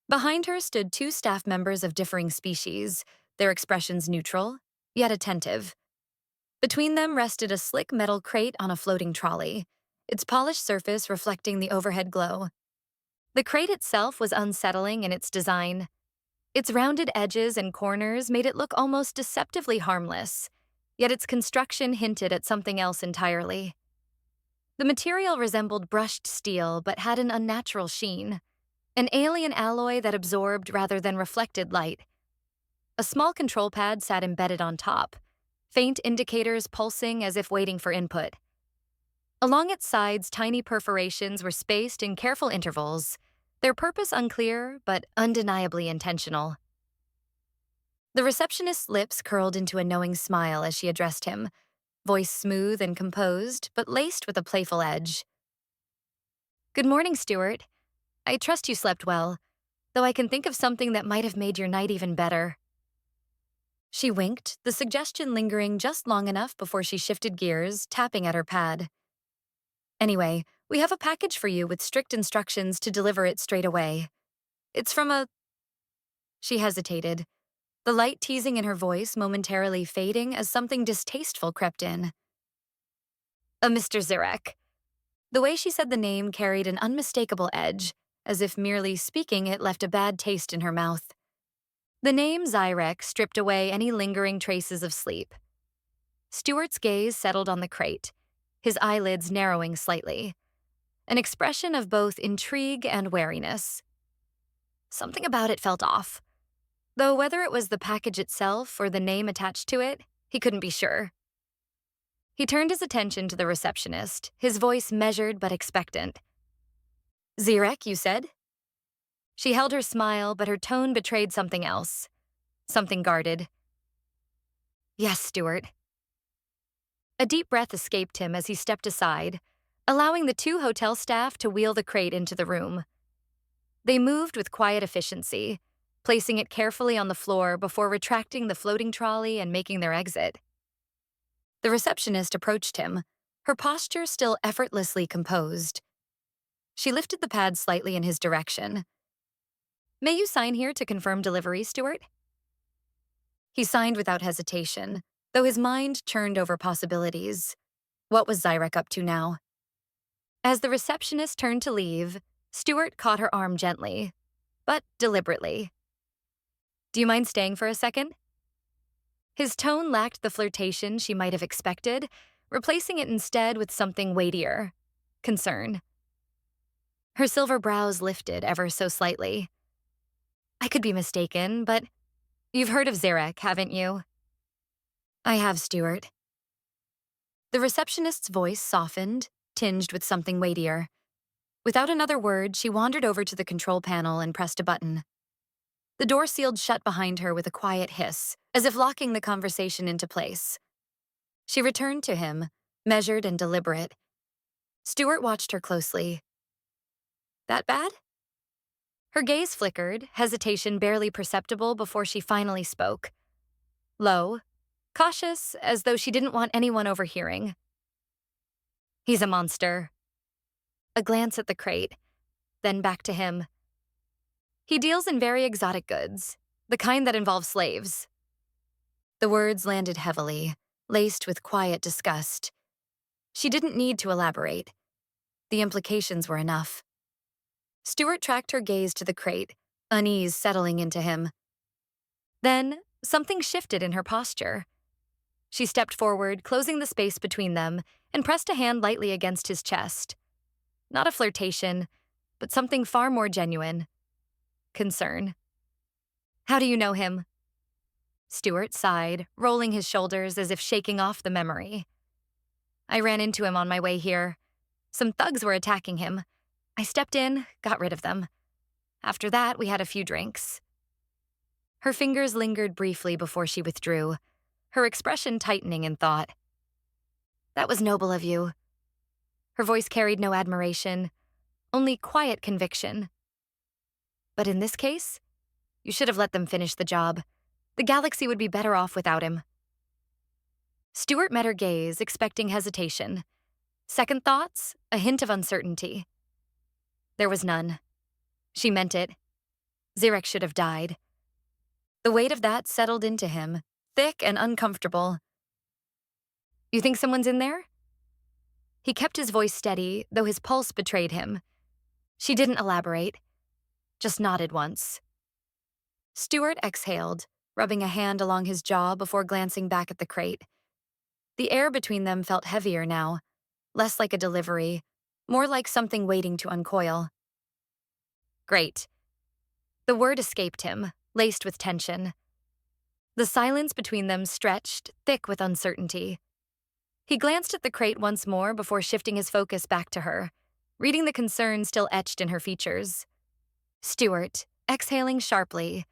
Behind her stood two staff members of differing species, their expressions neutral, yet attentive. Between them rested a slick metal crate on a floating trolley, its polished surface reflecting the overhead glow. The crate itself was unsettling in its design. Its rounded edges and corners made it look almost deceptively harmless, yet its construction hinted at something else entirely. The material resembled brushed steel but had an unnatural sheen, an alien alloy that absorbed rather than reflected light. A small control pad sat embedded on top, faint indicators pulsing as if waiting for input. Along its sides, tiny perforations were spaced in careful intervals, their purpose unclear but undeniably intentional. The receptionist's lips curled into a knowing smile as she addressed him, voice smooth and composed, but laced with a playful edge. Good morning, Stuart. I trust you slept well, though I can think of something that might have made your night even better. She winked, the suggestion lingering just long enough before she shifted gears, tapping at her pad. Anyway, we have a package for you with strict instructions to deliver it straight away. It's from a... She hesitated, the light teasing in her voice momentarily fading as something distasteful crept in. A Mr. Zyrek. The way she said the name carried an unmistakable edge, as if merely speaking it left a bad taste in her mouth. The name Zyrek stripped away any lingering traces of sleep. Stuart's gaze settled on the crate, his eyelids narrowing slightly, an expression of both intrigue and wariness. Something about it felt off, though whether it was the package itself or the name attached to it, he couldn't be sure. He turned his attention to the receptionist, his voice measured but expectant. Zyrek, you said? She held her smile, but her tone betrayed something else, something guarded. Yes, Stuart. A deep breath escaped him as he stepped aside, allowing the two hotel staff to wheel the crate into the room. They moved with quiet efficiency, placing it carefully on the floor before retracting the floating trolley and making their exit. The receptionist approached him, her posture still effortlessly composed. She lifted the pad slightly in his direction. "May you sign here to confirm delivery, Stuart?" He signed without hesitation, though his mind churned over possibilities. What was Zyrek up to now? As the receptionist turned to leave, Stuart caught her arm gently, but deliberately. "Do you mind staying for a second?" His tone lacked the flirtation she might have expected, replacing it instead with something weightier: concern. Her silver brows lifted ever so slightly. "I could be mistaken, but you've heard of Zyrek, haven't you?" "I have, Stuart." The receptionist's voice softened, tinged with something weightier. Without another word, she wandered over to the control panel and pressed a button. The door sealed shut behind her with a quiet hiss, as if locking the conversation into place. She returned to him, measured and deliberate. Stuart watched her closely. "That bad?" Her gaze flickered, hesitation barely perceptible before she finally spoke. Low, cautious, as though she didn't want anyone overhearing. "He's a monster." A glance at the crate, then back to him. "He deals in very exotic goods, the kind that involve slaves." The words landed heavily, laced with quiet disgust. She didn't need to elaborate. The implications were enough. Stuart tracked her gaze to the crate, unease settling into him. Then, something shifted in her posture. She stepped forward, closing the space between them, and pressed a hand lightly against his chest. Not a flirtation, but something far more genuine. Concern. "How do you know him?" Stuart sighed, rolling his shoulders as if shaking off the memory. "I ran into him on my way here. Some thugs were attacking him. I stepped in, got rid of them. After that, we had a few drinks." Her fingers lingered briefly before she withdrew, her expression tightening in thought. "That was noble of you." Her voice carried no admiration, only quiet conviction. "But in this case, you should have let them finish the job. The galaxy would be better off without him." Stuart met her gaze, expecting hesitation. Second thoughts, a hint of uncertainty. There was none. She meant it. Zyrek should have died. The weight of that settled into him, thick and uncomfortable. "You think someone's in there?" He kept his voice steady, though his pulse betrayed him. She didn't elaborate, just nodded once. Stuart exhaled, rubbing a hand along his jaw before glancing back at the crate. The air between them felt heavier now, less like a delivery, more like something waiting to uncoil. "Great." The word escaped him, laced with tension. The silence between them stretched, thick with uncertainty. He glanced at the crate once more before shifting his focus back to her, reading the concern still etched in her features. Stuart, exhaling sharply.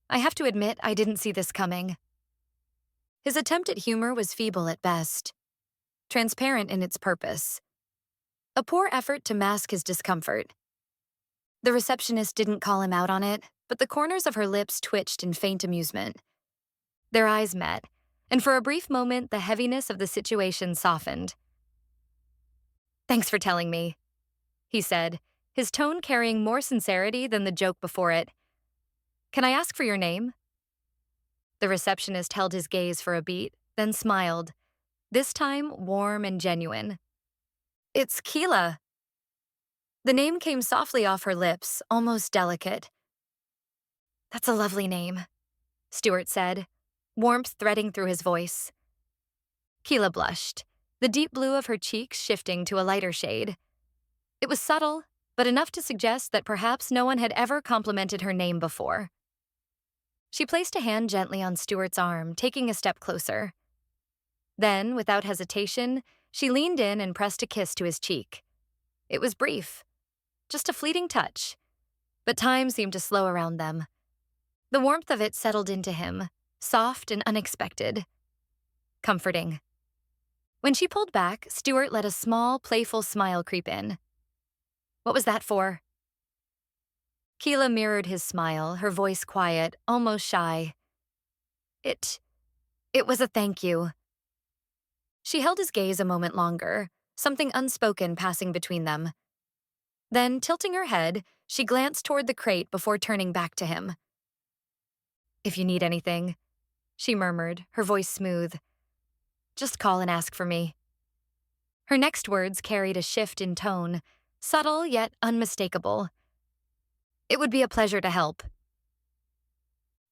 "I have to admit, I didn't see this coming." His attempt at humor was feeble at best, transparent in its purpose. A poor effort to mask his discomfort. The receptionist didn't call him out on it, but the corners of her lips twitched in faint amusement. Their eyes met, and for a brief moment the heaviness of the situation softened. "Thanks for telling me," he said, his tone carrying more sincerity than the joke before it. "Can I ask for your name?" The receptionist held his gaze for a beat, then smiled, this time warm and genuine. "It's Xyla." The name came softly off her lips, almost delicate. "That's a lovely name," Stuart said, warmth threading through his voice. Xyla blushed, the deep blue of her cheeks shifting to a lighter shade. It was subtle, but enough to suggest that perhaps no one had ever complimented her name before. She placed a hand gently on Stuart's arm, taking a step closer. Then, without hesitation, she leaned in and pressed a kiss to his cheek. It was brief, just a fleeting touch, but time seemed to slow around them. The warmth of it settled into him, soft and unexpected. Comforting. When she pulled back, Stuart let a small, playful smile creep in. "What was that for?" Xyla mirrored his smile, her voice quiet, almost shy. It was a thank you." She held his gaze a moment longer, something unspoken passing between them. Then, tilting her head, she glanced toward the crate before turning back to him. "If you need anything," she murmured, her voice smooth, "just call and ask for me." Her next words carried a shift in tone, subtle yet unmistakable. "It would be a pleasure to help."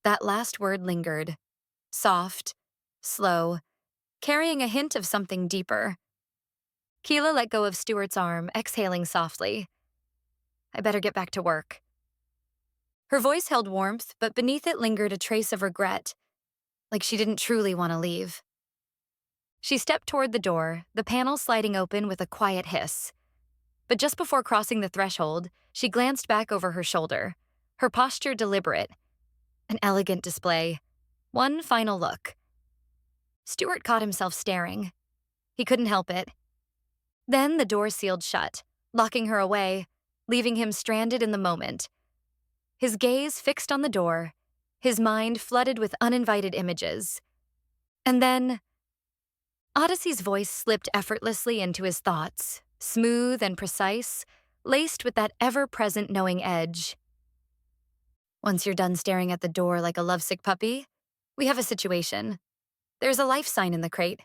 That last word lingered, soft, slow, carrying a hint of something deeper. Xyla let go of Stuart's arm, exhaling softly. "I better get back to work." Her voice held warmth, but beneath it lingered a trace of regret, like she didn't truly want to leave. She stepped toward the door, the panel sliding open with a quiet hiss. But just before crossing the threshold, she glanced back over her shoulder, her posture deliberate. An elegant display. One final look. Stuart caught himself staring. He couldn't help it. Then the door sealed shut, locking her away, leaving him stranded in the moment. His gaze fixed on the door, his mind flooded with uninvited images. And then, Odyssey's voice slipped effortlessly into his thoughts, smooth and precise, laced with that ever-present knowing edge. "Once you're done staring at the door like a lovesick puppy, we have a situation. There's a life sign in the crate."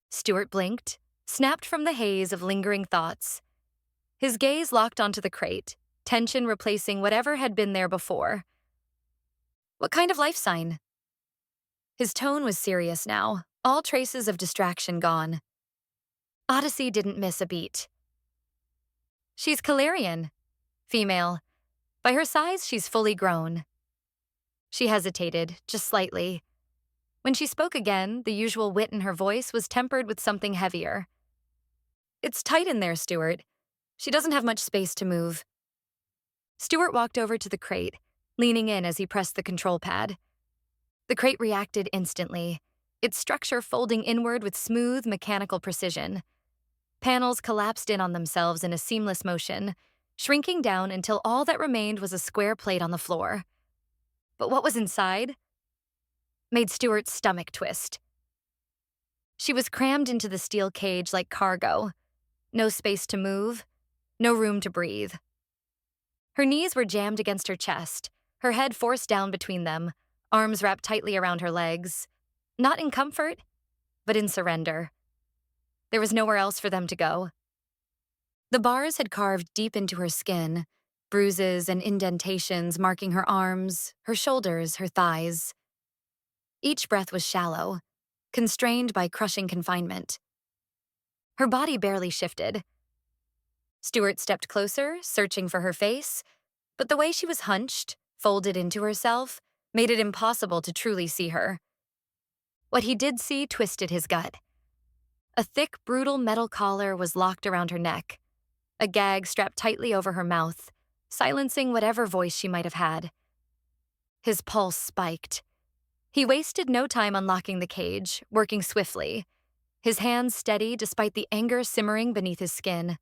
Stuart blinked, snapped from the haze of lingering thoughts. His gaze locked onto the crate, tension replacing whatever had been there before. "What kind of life sign?" His tone was serious now, all traces of distraction gone. Odyssey didn't miss a beat. "She's Calarian. Female. By her size, she's fully grown." She hesitated, just slightly. When she spoke again, the usual wit in her voice was tempered with something heavier. "It's tight in there, Stuart. She doesn't have much space to move." Stuart walked over to the crate, leaning in as he pressed the control pad. The crate reacted instantly, its structure folding inward with smooth, mechanical precision. Panels collapsed in on themselves in a seamless motion, shrinking down until all that remained was a square plate on the floor. But what was inside made Stuart's stomach twist. She was crammed into the steel cage like cargo. No space to move, no room to breathe. Her knees were jammed against her chest, her head forced down between them, arms wrapped tightly around her legs. Not in comfort, but in surrender. There was nowhere else for them to go. The bars had carved deep into her skin, bruises and indentations marking her arms, her shoulders, her thighs. Each breath was shallow, constrained by crushing confinement. Her body barely shifted. Stuart stepped closer, searching for her face, but the way she was hunched, folded into herself, made it impossible to truly see her. What he did see twisted his gut. A thick, brutal metal collar was locked around her neck, a gag strapped tightly over her mouth, silencing whatever voice she might have had. His pulse spiked. He wasted no time unlocking the cage, working swiftly, his hands steady despite the anger simmering beneath his skin.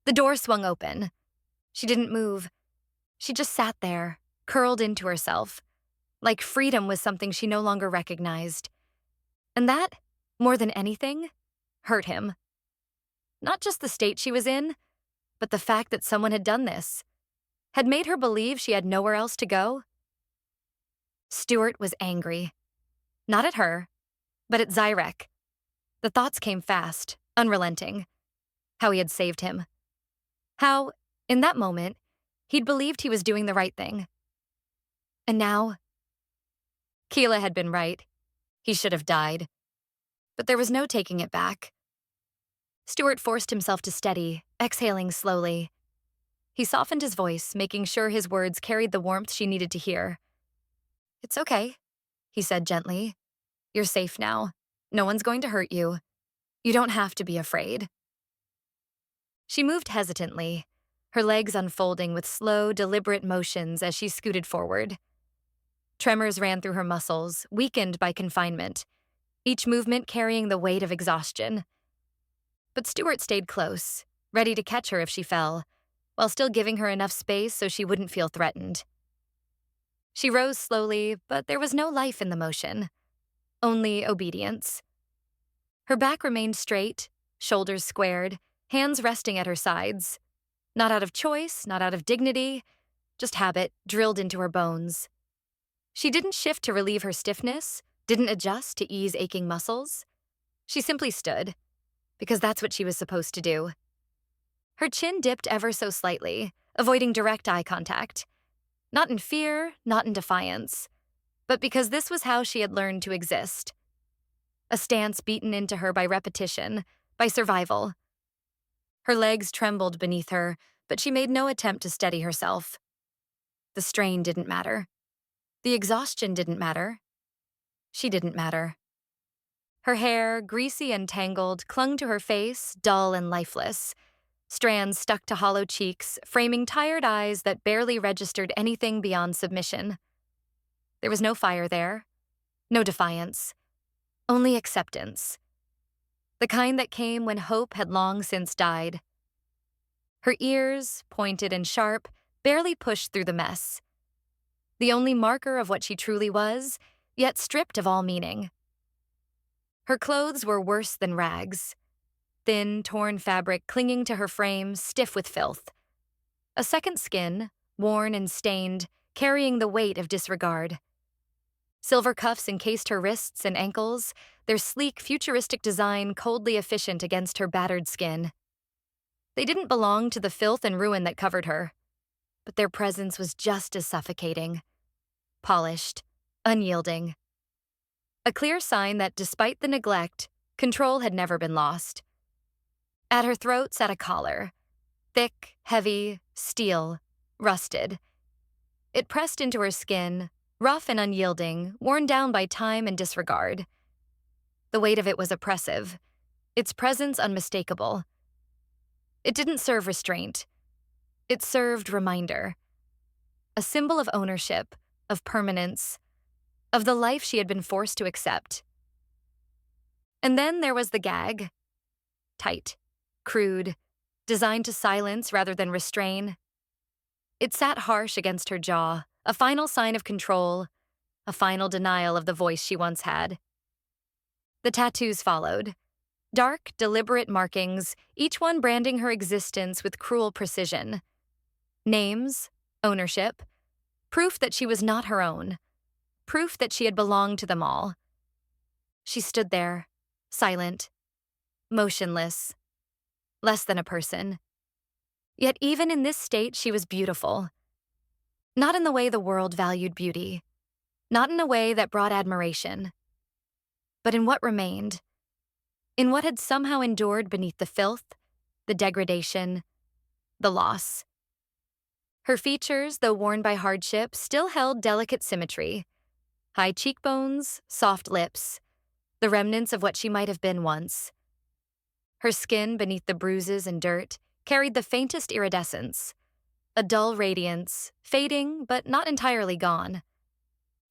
The door swung open. She didn't move. She just sat there, curled into herself, like freedom was something she no longer recognized. And that, more than anything, hurt him. Not just the state she was in, but the fact that someone had done this, had made her believe she had nowhere else to go. Stuart was angry. Not at her, but at Zyrek. The thoughts came fast, unrelenting. How he had saved him. How, in that moment, he'd believed he was doing the right thing. And now, Xyla had been right. He should have died. But there was no taking it back. Stuart forced himself to steady, exhaling slowly. He softened his voice, making sure his words carried the warmth she needed to hear. "It's okay," he said gently. "You're safe now. No one's going to hurt you. You don't have to be afraid." She moved hesitantly, her legs unfolding with slow, deliberate motions as she scooted forward. Tremors ran through her muscles, weakened by confinement, each movement carrying the weight of exhaustion. But Stuart stayed close, ready to catch her if she fell, while still giving her enough space so she wouldn't feel threatened. She rose slowly, but there was no life in the motion, only obedience. Her back remained straight, shoulders squared, hands resting at her sides. Not out of choice, not out of dignity, just habit drilled into her bones. She didn't shift to relieve her stiffness, didn't adjust to ease aching muscles. She simply stood, because that's what she was supposed to do. Her chin dipped ever so slightly, avoiding direct eye contact. Not in fear, not in defiance, but because this was how she had learned to exist. A stance beaten into her by repetition, by survival. Her legs trembled beneath her, but she made no attempt to steady herself. The strain didn't matter. The exhaustion didn't matter. She didn't matter. Her hair, greasy and tangled, clung to her face, dull and lifeless. Strands stuck to hollow cheeks, framing tired eyes that barely registered anything beyond submission. There was no fire there, no defiance, only acceptance. The kind that came when hope had long since died. Her ears, pointed and sharp, barely pushed through the mess. The only marker of what she truly was, yet stripped of all meaning. Her clothes were worse than rags. Thin, torn fabric clinging to her frame, stiff with filth. A second skin, worn and stained, carrying the weight of disregard. Silver cuffs encased her wrists and ankles, their sleek, futuristic design coldly efficient against her battered skin. They didn't belong to the filth and ruin that covered her, but their presence was just as suffocating. Polished, unyielding. A clear sign that despite the neglect, control had never been lost. At her throat sat a collar, thick, heavy, steel, rusted. It pressed into her skin, rough and unyielding, worn down by time and disregard. The weight of it was oppressive, its presence unmistakable. It didn't serve restraint. It served reminder. A symbol of ownership, of permanence, of the life she had been forced to accept. And then there was the gag. Tight, crude, designed to silence rather than restrain. It sat harsh against her jaw, a final sign of control, a final denial of the voice she once had. The tattoos followed. Dark, deliberate markings, each one branding her existence with cruel precision. Names, ownership, proof that she was not her own, proof that she had belonged to them all. She stood there, silent, motionless, less than a person. Yet even in this state, she was beautiful. Not in the way the world valued beauty, not in a way that brought admiration, but in what remained, in what had somehow endured beneath the filth, the degradation, the loss. Her features, though worn by hardship, still held delicate symmetry. High cheekbones, soft lips, the remnants of what she might have been once. Her skin, beneath the bruises and dirt, carried the faintest iridescence, a dull radiance, fading but not entirely gone.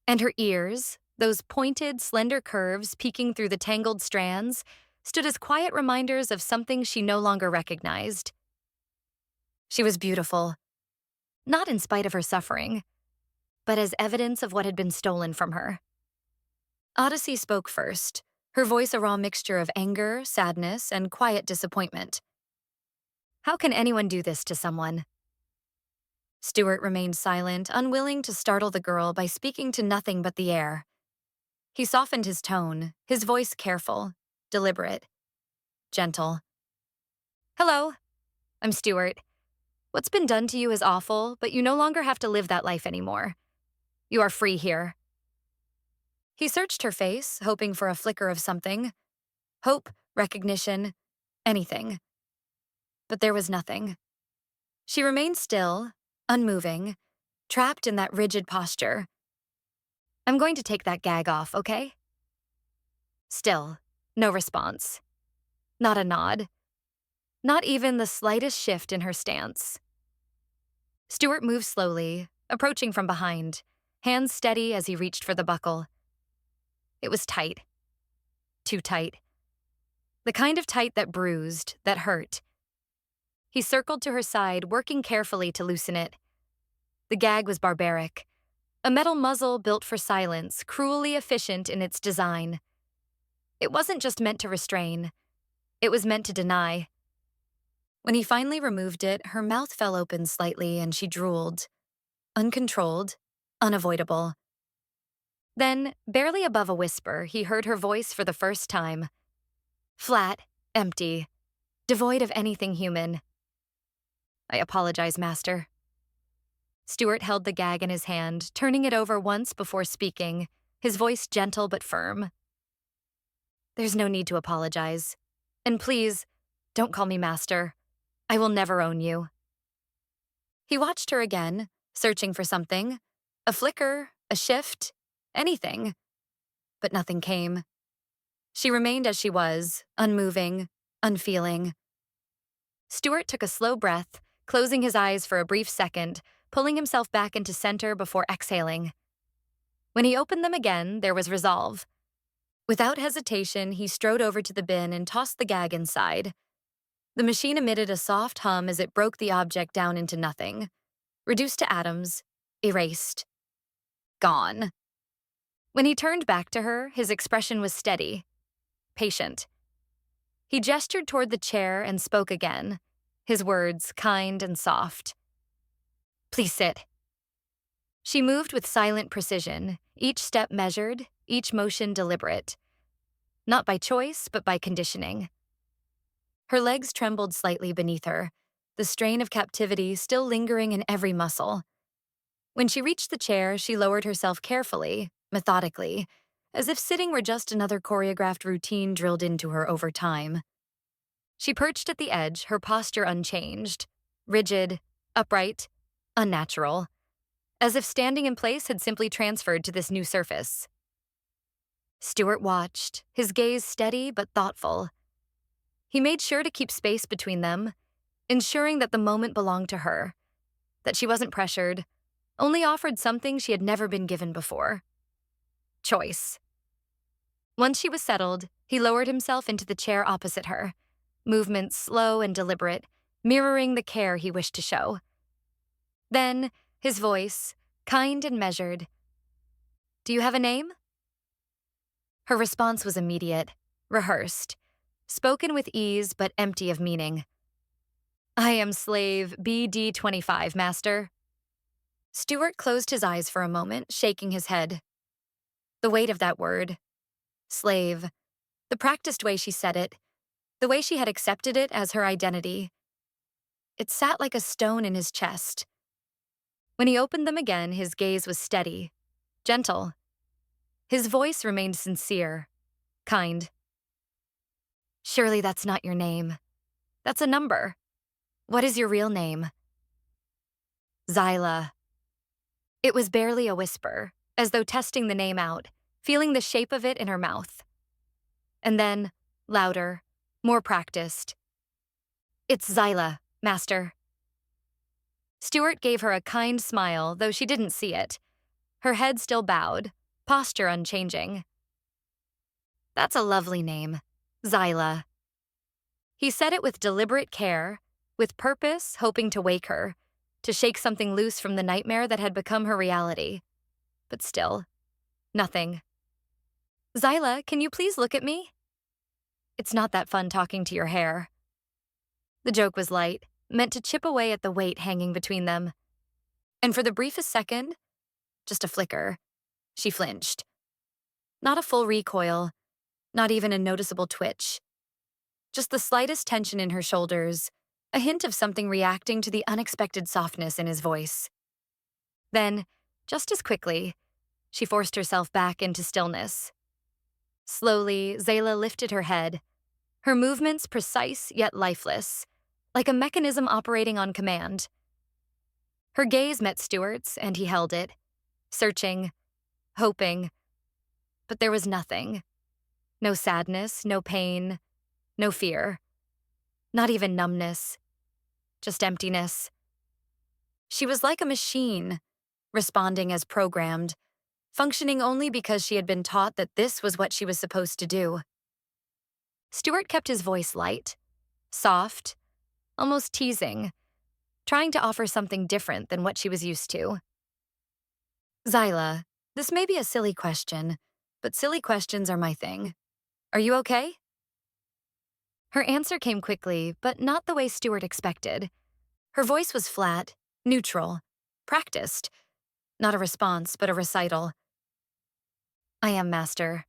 And her ears, those pointed, slender curves peeking through the tangled strands, stood as quiet reminders of something she no longer recognized. She was beautiful, not in spite of her suffering, but as evidence of what had been stolen from her. Odyssey spoke first, her voice a raw mixture of anger, sadness, and quiet disappointment. How can anyone do this to someone? Stuart remained silent, unwilling to startle the girl by speaking to nothing but the air. He softened his tone, his voice careful, deliberate, gentle. Hello, I'm Stuart. What's been done to you is awful, but you no longer have to live that life anymore. You are free here. He searched her face, hoping for a flicker of something. Hope, recognition, anything. But there was nothing. She remained still, unmoving, trapped in that rigid posture. I'm going to take that gag off, okay? Still, no response. Not a nod. Not even the slightest shift in her stance. Stuart moved slowly, approaching from behind, hands steady as he reached for the buckle. It was tight. Too tight. The kind of tight that bruised, that hurt. He circled to her side, working carefully to loosen it. The gag was barbaric. A metal muzzle built for silence, cruelly efficient in its design. It wasn't just meant to restrain, it was meant to deny. When he finally removed it, her mouth fell open slightly and she drooled. Uncontrolled, unavoidable. Then, barely above a whisper, he heard her voice for the first time. Flat, empty, devoid of anything human. I apologize, Master. Stuart held the gag in his hand, turning it over once before speaking, his voice gentle but firm. There's no need to apologize. And please, don't call me Master. I will never own you. He watched her again, searching for something. A flicker, a shift, anything. But nothing came. She remained as she was, unmoving, unfeeling. Stuart took a slow breath, closing his eyes for a brief second, pulling himself back into center before exhaling. When he opened them again, there was resolve. Without hesitation, he strode over to the bin and tossed the gag inside. The machine emitted a soft hum as it broke the object down into nothing. Reduced to atoms, erased. Gone. When he turned back to her, his expression was steady, patient. He gestured toward the chair and spoke again, his words kind and soft. Please sit. She moved with silent precision, each step measured, each motion deliberate. Not by choice, but by conditioning. Her legs trembled slightly beneath her, the strain of captivity still lingering in every muscle. When she reached the chair, she lowered herself carefully, methodically, as if sitting were just another choreographed routine drilled into her over time. She perched at the edge, her posture unchanged, rigid, upright, unnatural, as if standing in place had simply transferred to this new surface. Stuart watched, his gaze steady but thoughtful. He made sure to keep space between them, ensuring that the moment belonged to her, that she wasn't pressured, only offered something she had never been given before. Choice. Once she was settled, he lowered himself into the chair opposite her, movements slow and deliberate, mirroring the care he wished to show. Then, his voice, kind and measured. Do you have a name? Her response was immediate, rehearsed, spoken with ease but empty of meaning. I am slave BD25, Master. Stuart closed his eyes for a moment, shaking his head. The weight of that word, slave, the practiced way she said it, the way she had accepted it as her identity. It sat like a stone in his chest. When he opened them again, his gaze was steady, gentle. His voice remained sincere, kind. Surely that's not your name. That's a number. What is your real name? Xyla. It was barely a whisper, as though testing the name out, feeling the shape of it in her mouth. And then, louder, more practiced. It's Xyla, Master. Stuart gave her a kind smile, though she didn't see it. Her head still bowed, posture unchanging. That's a lovely name, Xyla. He said it with deliberate care, with purpose, hoping to wake her, to shake something loose from the nightmare that had become her reality. But still, nothing. Xyla, can you please look at me? It's not that fun talking to your hair. The joke was light, meant to chip away at the weight hanging between them. And for the briefest second, just a flicker, she flinched. Not a full recoil, not even a noticeable twitch. Just the slightest tension in her shoulders, a hint of something reacting to the unexpected softness in his voice. Then, just as quickly, she forced herself back into stillness. Slowly, Xyla lifted her head, her movements precise yet lifeless, like a mechanism operating on command. Her gaze met Stuart's, and he held it, searching, hoping. But there was nothing. No sadness, no pain, no fear. Not even numbness. Just emptiness. She was like a machine, responding as programmed, functioning only because she had been taught that this was what she was supposed to do. Stuart kept his voice light, soft, almost teasing, trying to offer something different than what she was used to. Xyla, this may be a silly question, but silly questions are my thing. Are you okay? Her answer came quickly, but not the way Stuart expected. Her voice was flat, neutral, practiced. Not a response, but a recital. I am, Master.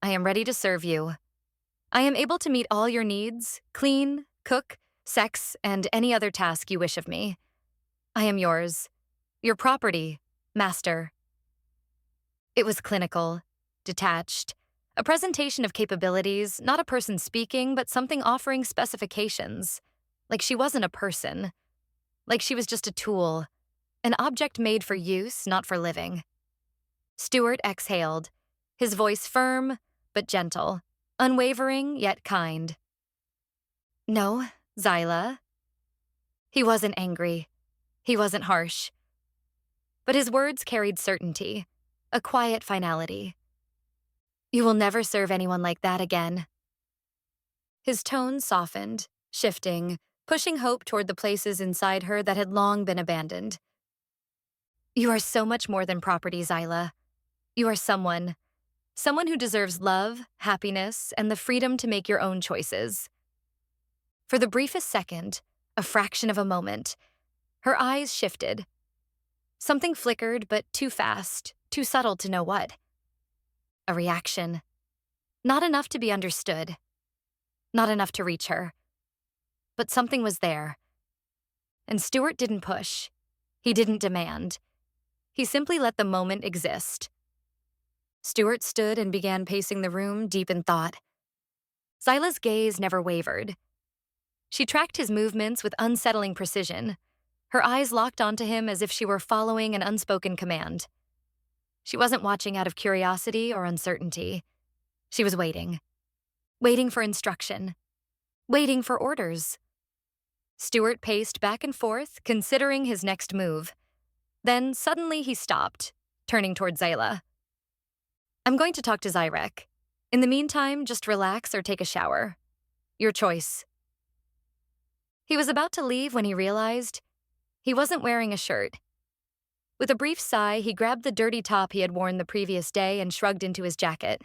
I am ready to serve you. I am able to meet all your needs, clean, cook, sex, and any other task you wish of me. I am yours. Your property, Master. It was clinical, detached, a presentation of capabilities, not a person speaking, but something offering specifications. Like she wasn't a person. Like she was just a tool, an object made for use, not for living. Stuart exhaled, his voice firm but gentle, unwavering yet kind. No, Xyla. He wasn't angry. He wasn't harsh. But his words carried certainty, a quiet finality. You will never serve anyone like that again. His tone softened, shifting, pushing hope toward the places inside her that had long been abandoned. You are so much more than property, Xyla. You are someone who deserves love, happiness, and the freedom to make your own choices. For the briefest second, a fraction of a moment, her eyes shifted. Something flickered, but too fast, too subtle to know what. A reaction. Not enough to be understood. Not enough to reach her. But something was there. And Stuart didn't push. He didn't demand. He simply let the moment exist. Stuart stood and began pacing the room, deep in thought. Xyla's gaze never wavered. She tracked his movements with unsettling precision, her eyes locked onto him as if she were following an unspoken command. She wasn't watching out of curiosity or uncertainty. She was waiting. Waiting for instruction. Waiting for orders. Stuart paced back and forth, considering his next move. Then suddenly he stopped, turning toward Xyla. I'm going to talk to Zyrek. In the meantime, just relax or take a shower. Your choice. He was about to leave when he realized he wasn't wearing a shirt. With a brief sigh, he grabbed the dirty top he had worn the previous day and shrugged into his jacket.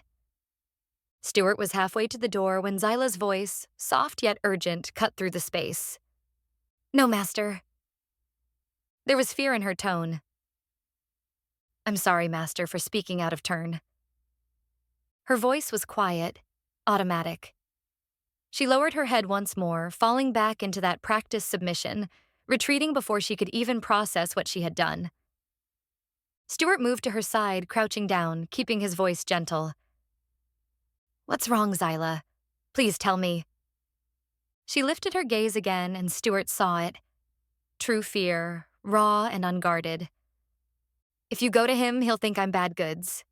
Stuart was halfway to the door when Xyla's voice, soft yet urgent, cut through the space. No, Master. There was fear in her tone. I'm sorry, Master, for speaking out of turn. Her voice was quiet, automatic. She lowered her head once more, falling back into that practiced submission, retreating before she could even process what she had done. Stuart moved to her side, crouching down, keeping his voice gentle. What's wrong, Xyla? Please tell me. She lifted her gaze again, and Stuart saw it. True fear, raw and unguarded. If you go to him, he'll think I'm bad goods,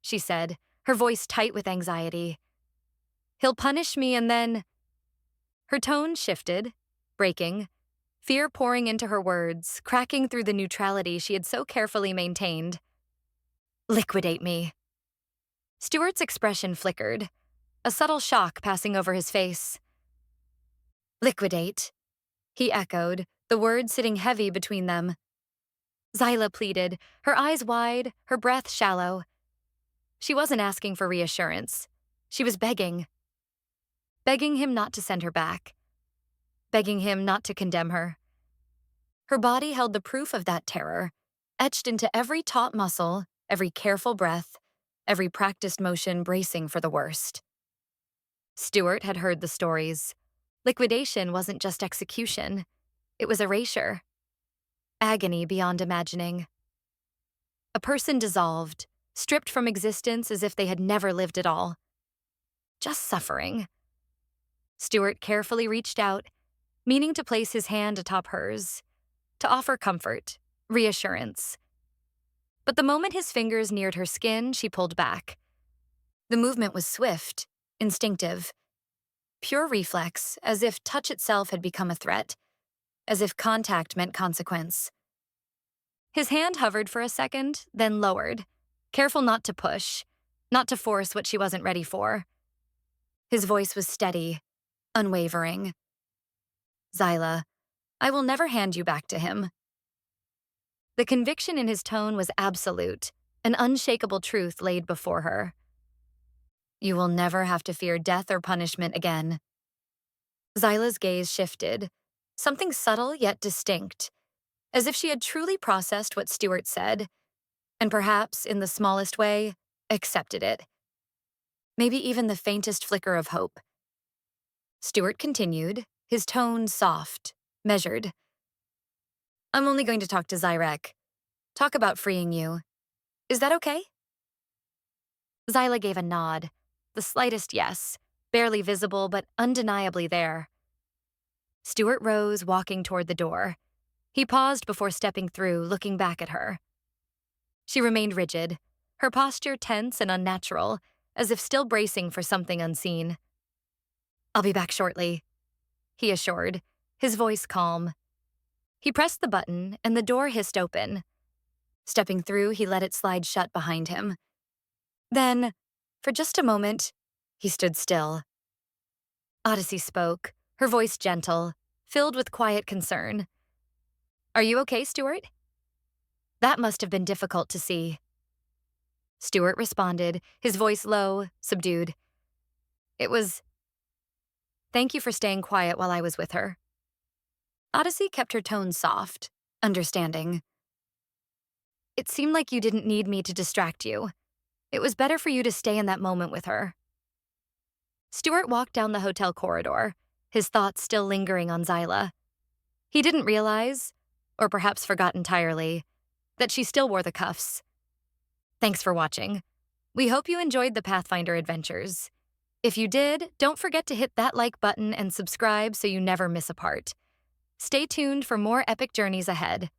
she said, her voice tight with anxiety. He'll punish me and then... Her tone shifted, breaking, fear pouring into her words, cracking through the neutrality she had so carefully maintained. Liquidate me. Stuart's expression flickered, a subtle shock passing over his face. Liquidate, he echoed, the words sitting heavy between them. Xyla pleaded, her eyes wide, her breath shallow. She wasn't asking for reassurance. She was begging. Begging him not to send her back. Begging him not to condemn her. Her body held the proof of that terror, etched into every taut muscle, every careful breath, every practiced motion bracing for the worst. Stuart had heard the stories. Liquidation wasn't just execution. It was erasure. Agony beyond imagining. A person dissolved, stripped from existence as if they had never lived at all. Just suffering. Stuart carefully reached out, meaning to place his hand atop hers, to offer comfort, reassurance. But the moment his fingers neared her skin, she pulled back. The movement was swift, instinctive. Pure reflex, as if touch itself had become a threat, as if contact meant consequence. His hand hovered for a second, then lowered, careful not to push, not to force what she wasn't ready for. His voice was steady, unwavering. Xyla, I will never hand you back to him. The conviction in his tone was absolute, an unshakable truth laid before her. You will never have to fear death or punishment again. Xyla's gaze shifted, something subtle yet distinct, as if she had truly processed what Stuart said, and perhaps, in the smallest way, accepted it. Maybe even the faintest flicker of hope. Stuart continued, his tone soft, measured. I'm only going to talk to Zyrek. Talk about freeing you. Is that okay? Xyla gave a nod, the slightest yes, barely visible but undeniably there. Stuart rose, walking toward the door. He paused before stepping through, looking back at her. She remained rigid, her posture tense and unnatural, as if still bracing for something unseen. I'll be back shortly, he assured, his voice calm. He pressed the button, and the door hissed open. Stepping through, he let it slide shut behind him. Then, for just a moment, he stood still. Odyssey spoke, her voice gentle, filled with quiet concern. Are you okay, Stuart? That must have been difficult to see. Stuart responded, his voice low, subdued. It was... Thank you for staying quiet while I was with her. Odyssey kept her tone soft, understanding. It seemed like you didn't need me to distract you. It was better for you to stay in that moment with her. Stuart walked down the hotel corridor, his thoughts still lingering on Xyla. He didn't realize, or perhaps forgot entirely, that she still wore the cuffs. Thanks for watching. We hope you enjoyed the Pathfinder adventures. If you did, don't forget to hit that like button and subscribe so you never miss a part. Stay tuned for more epic journeys ahead.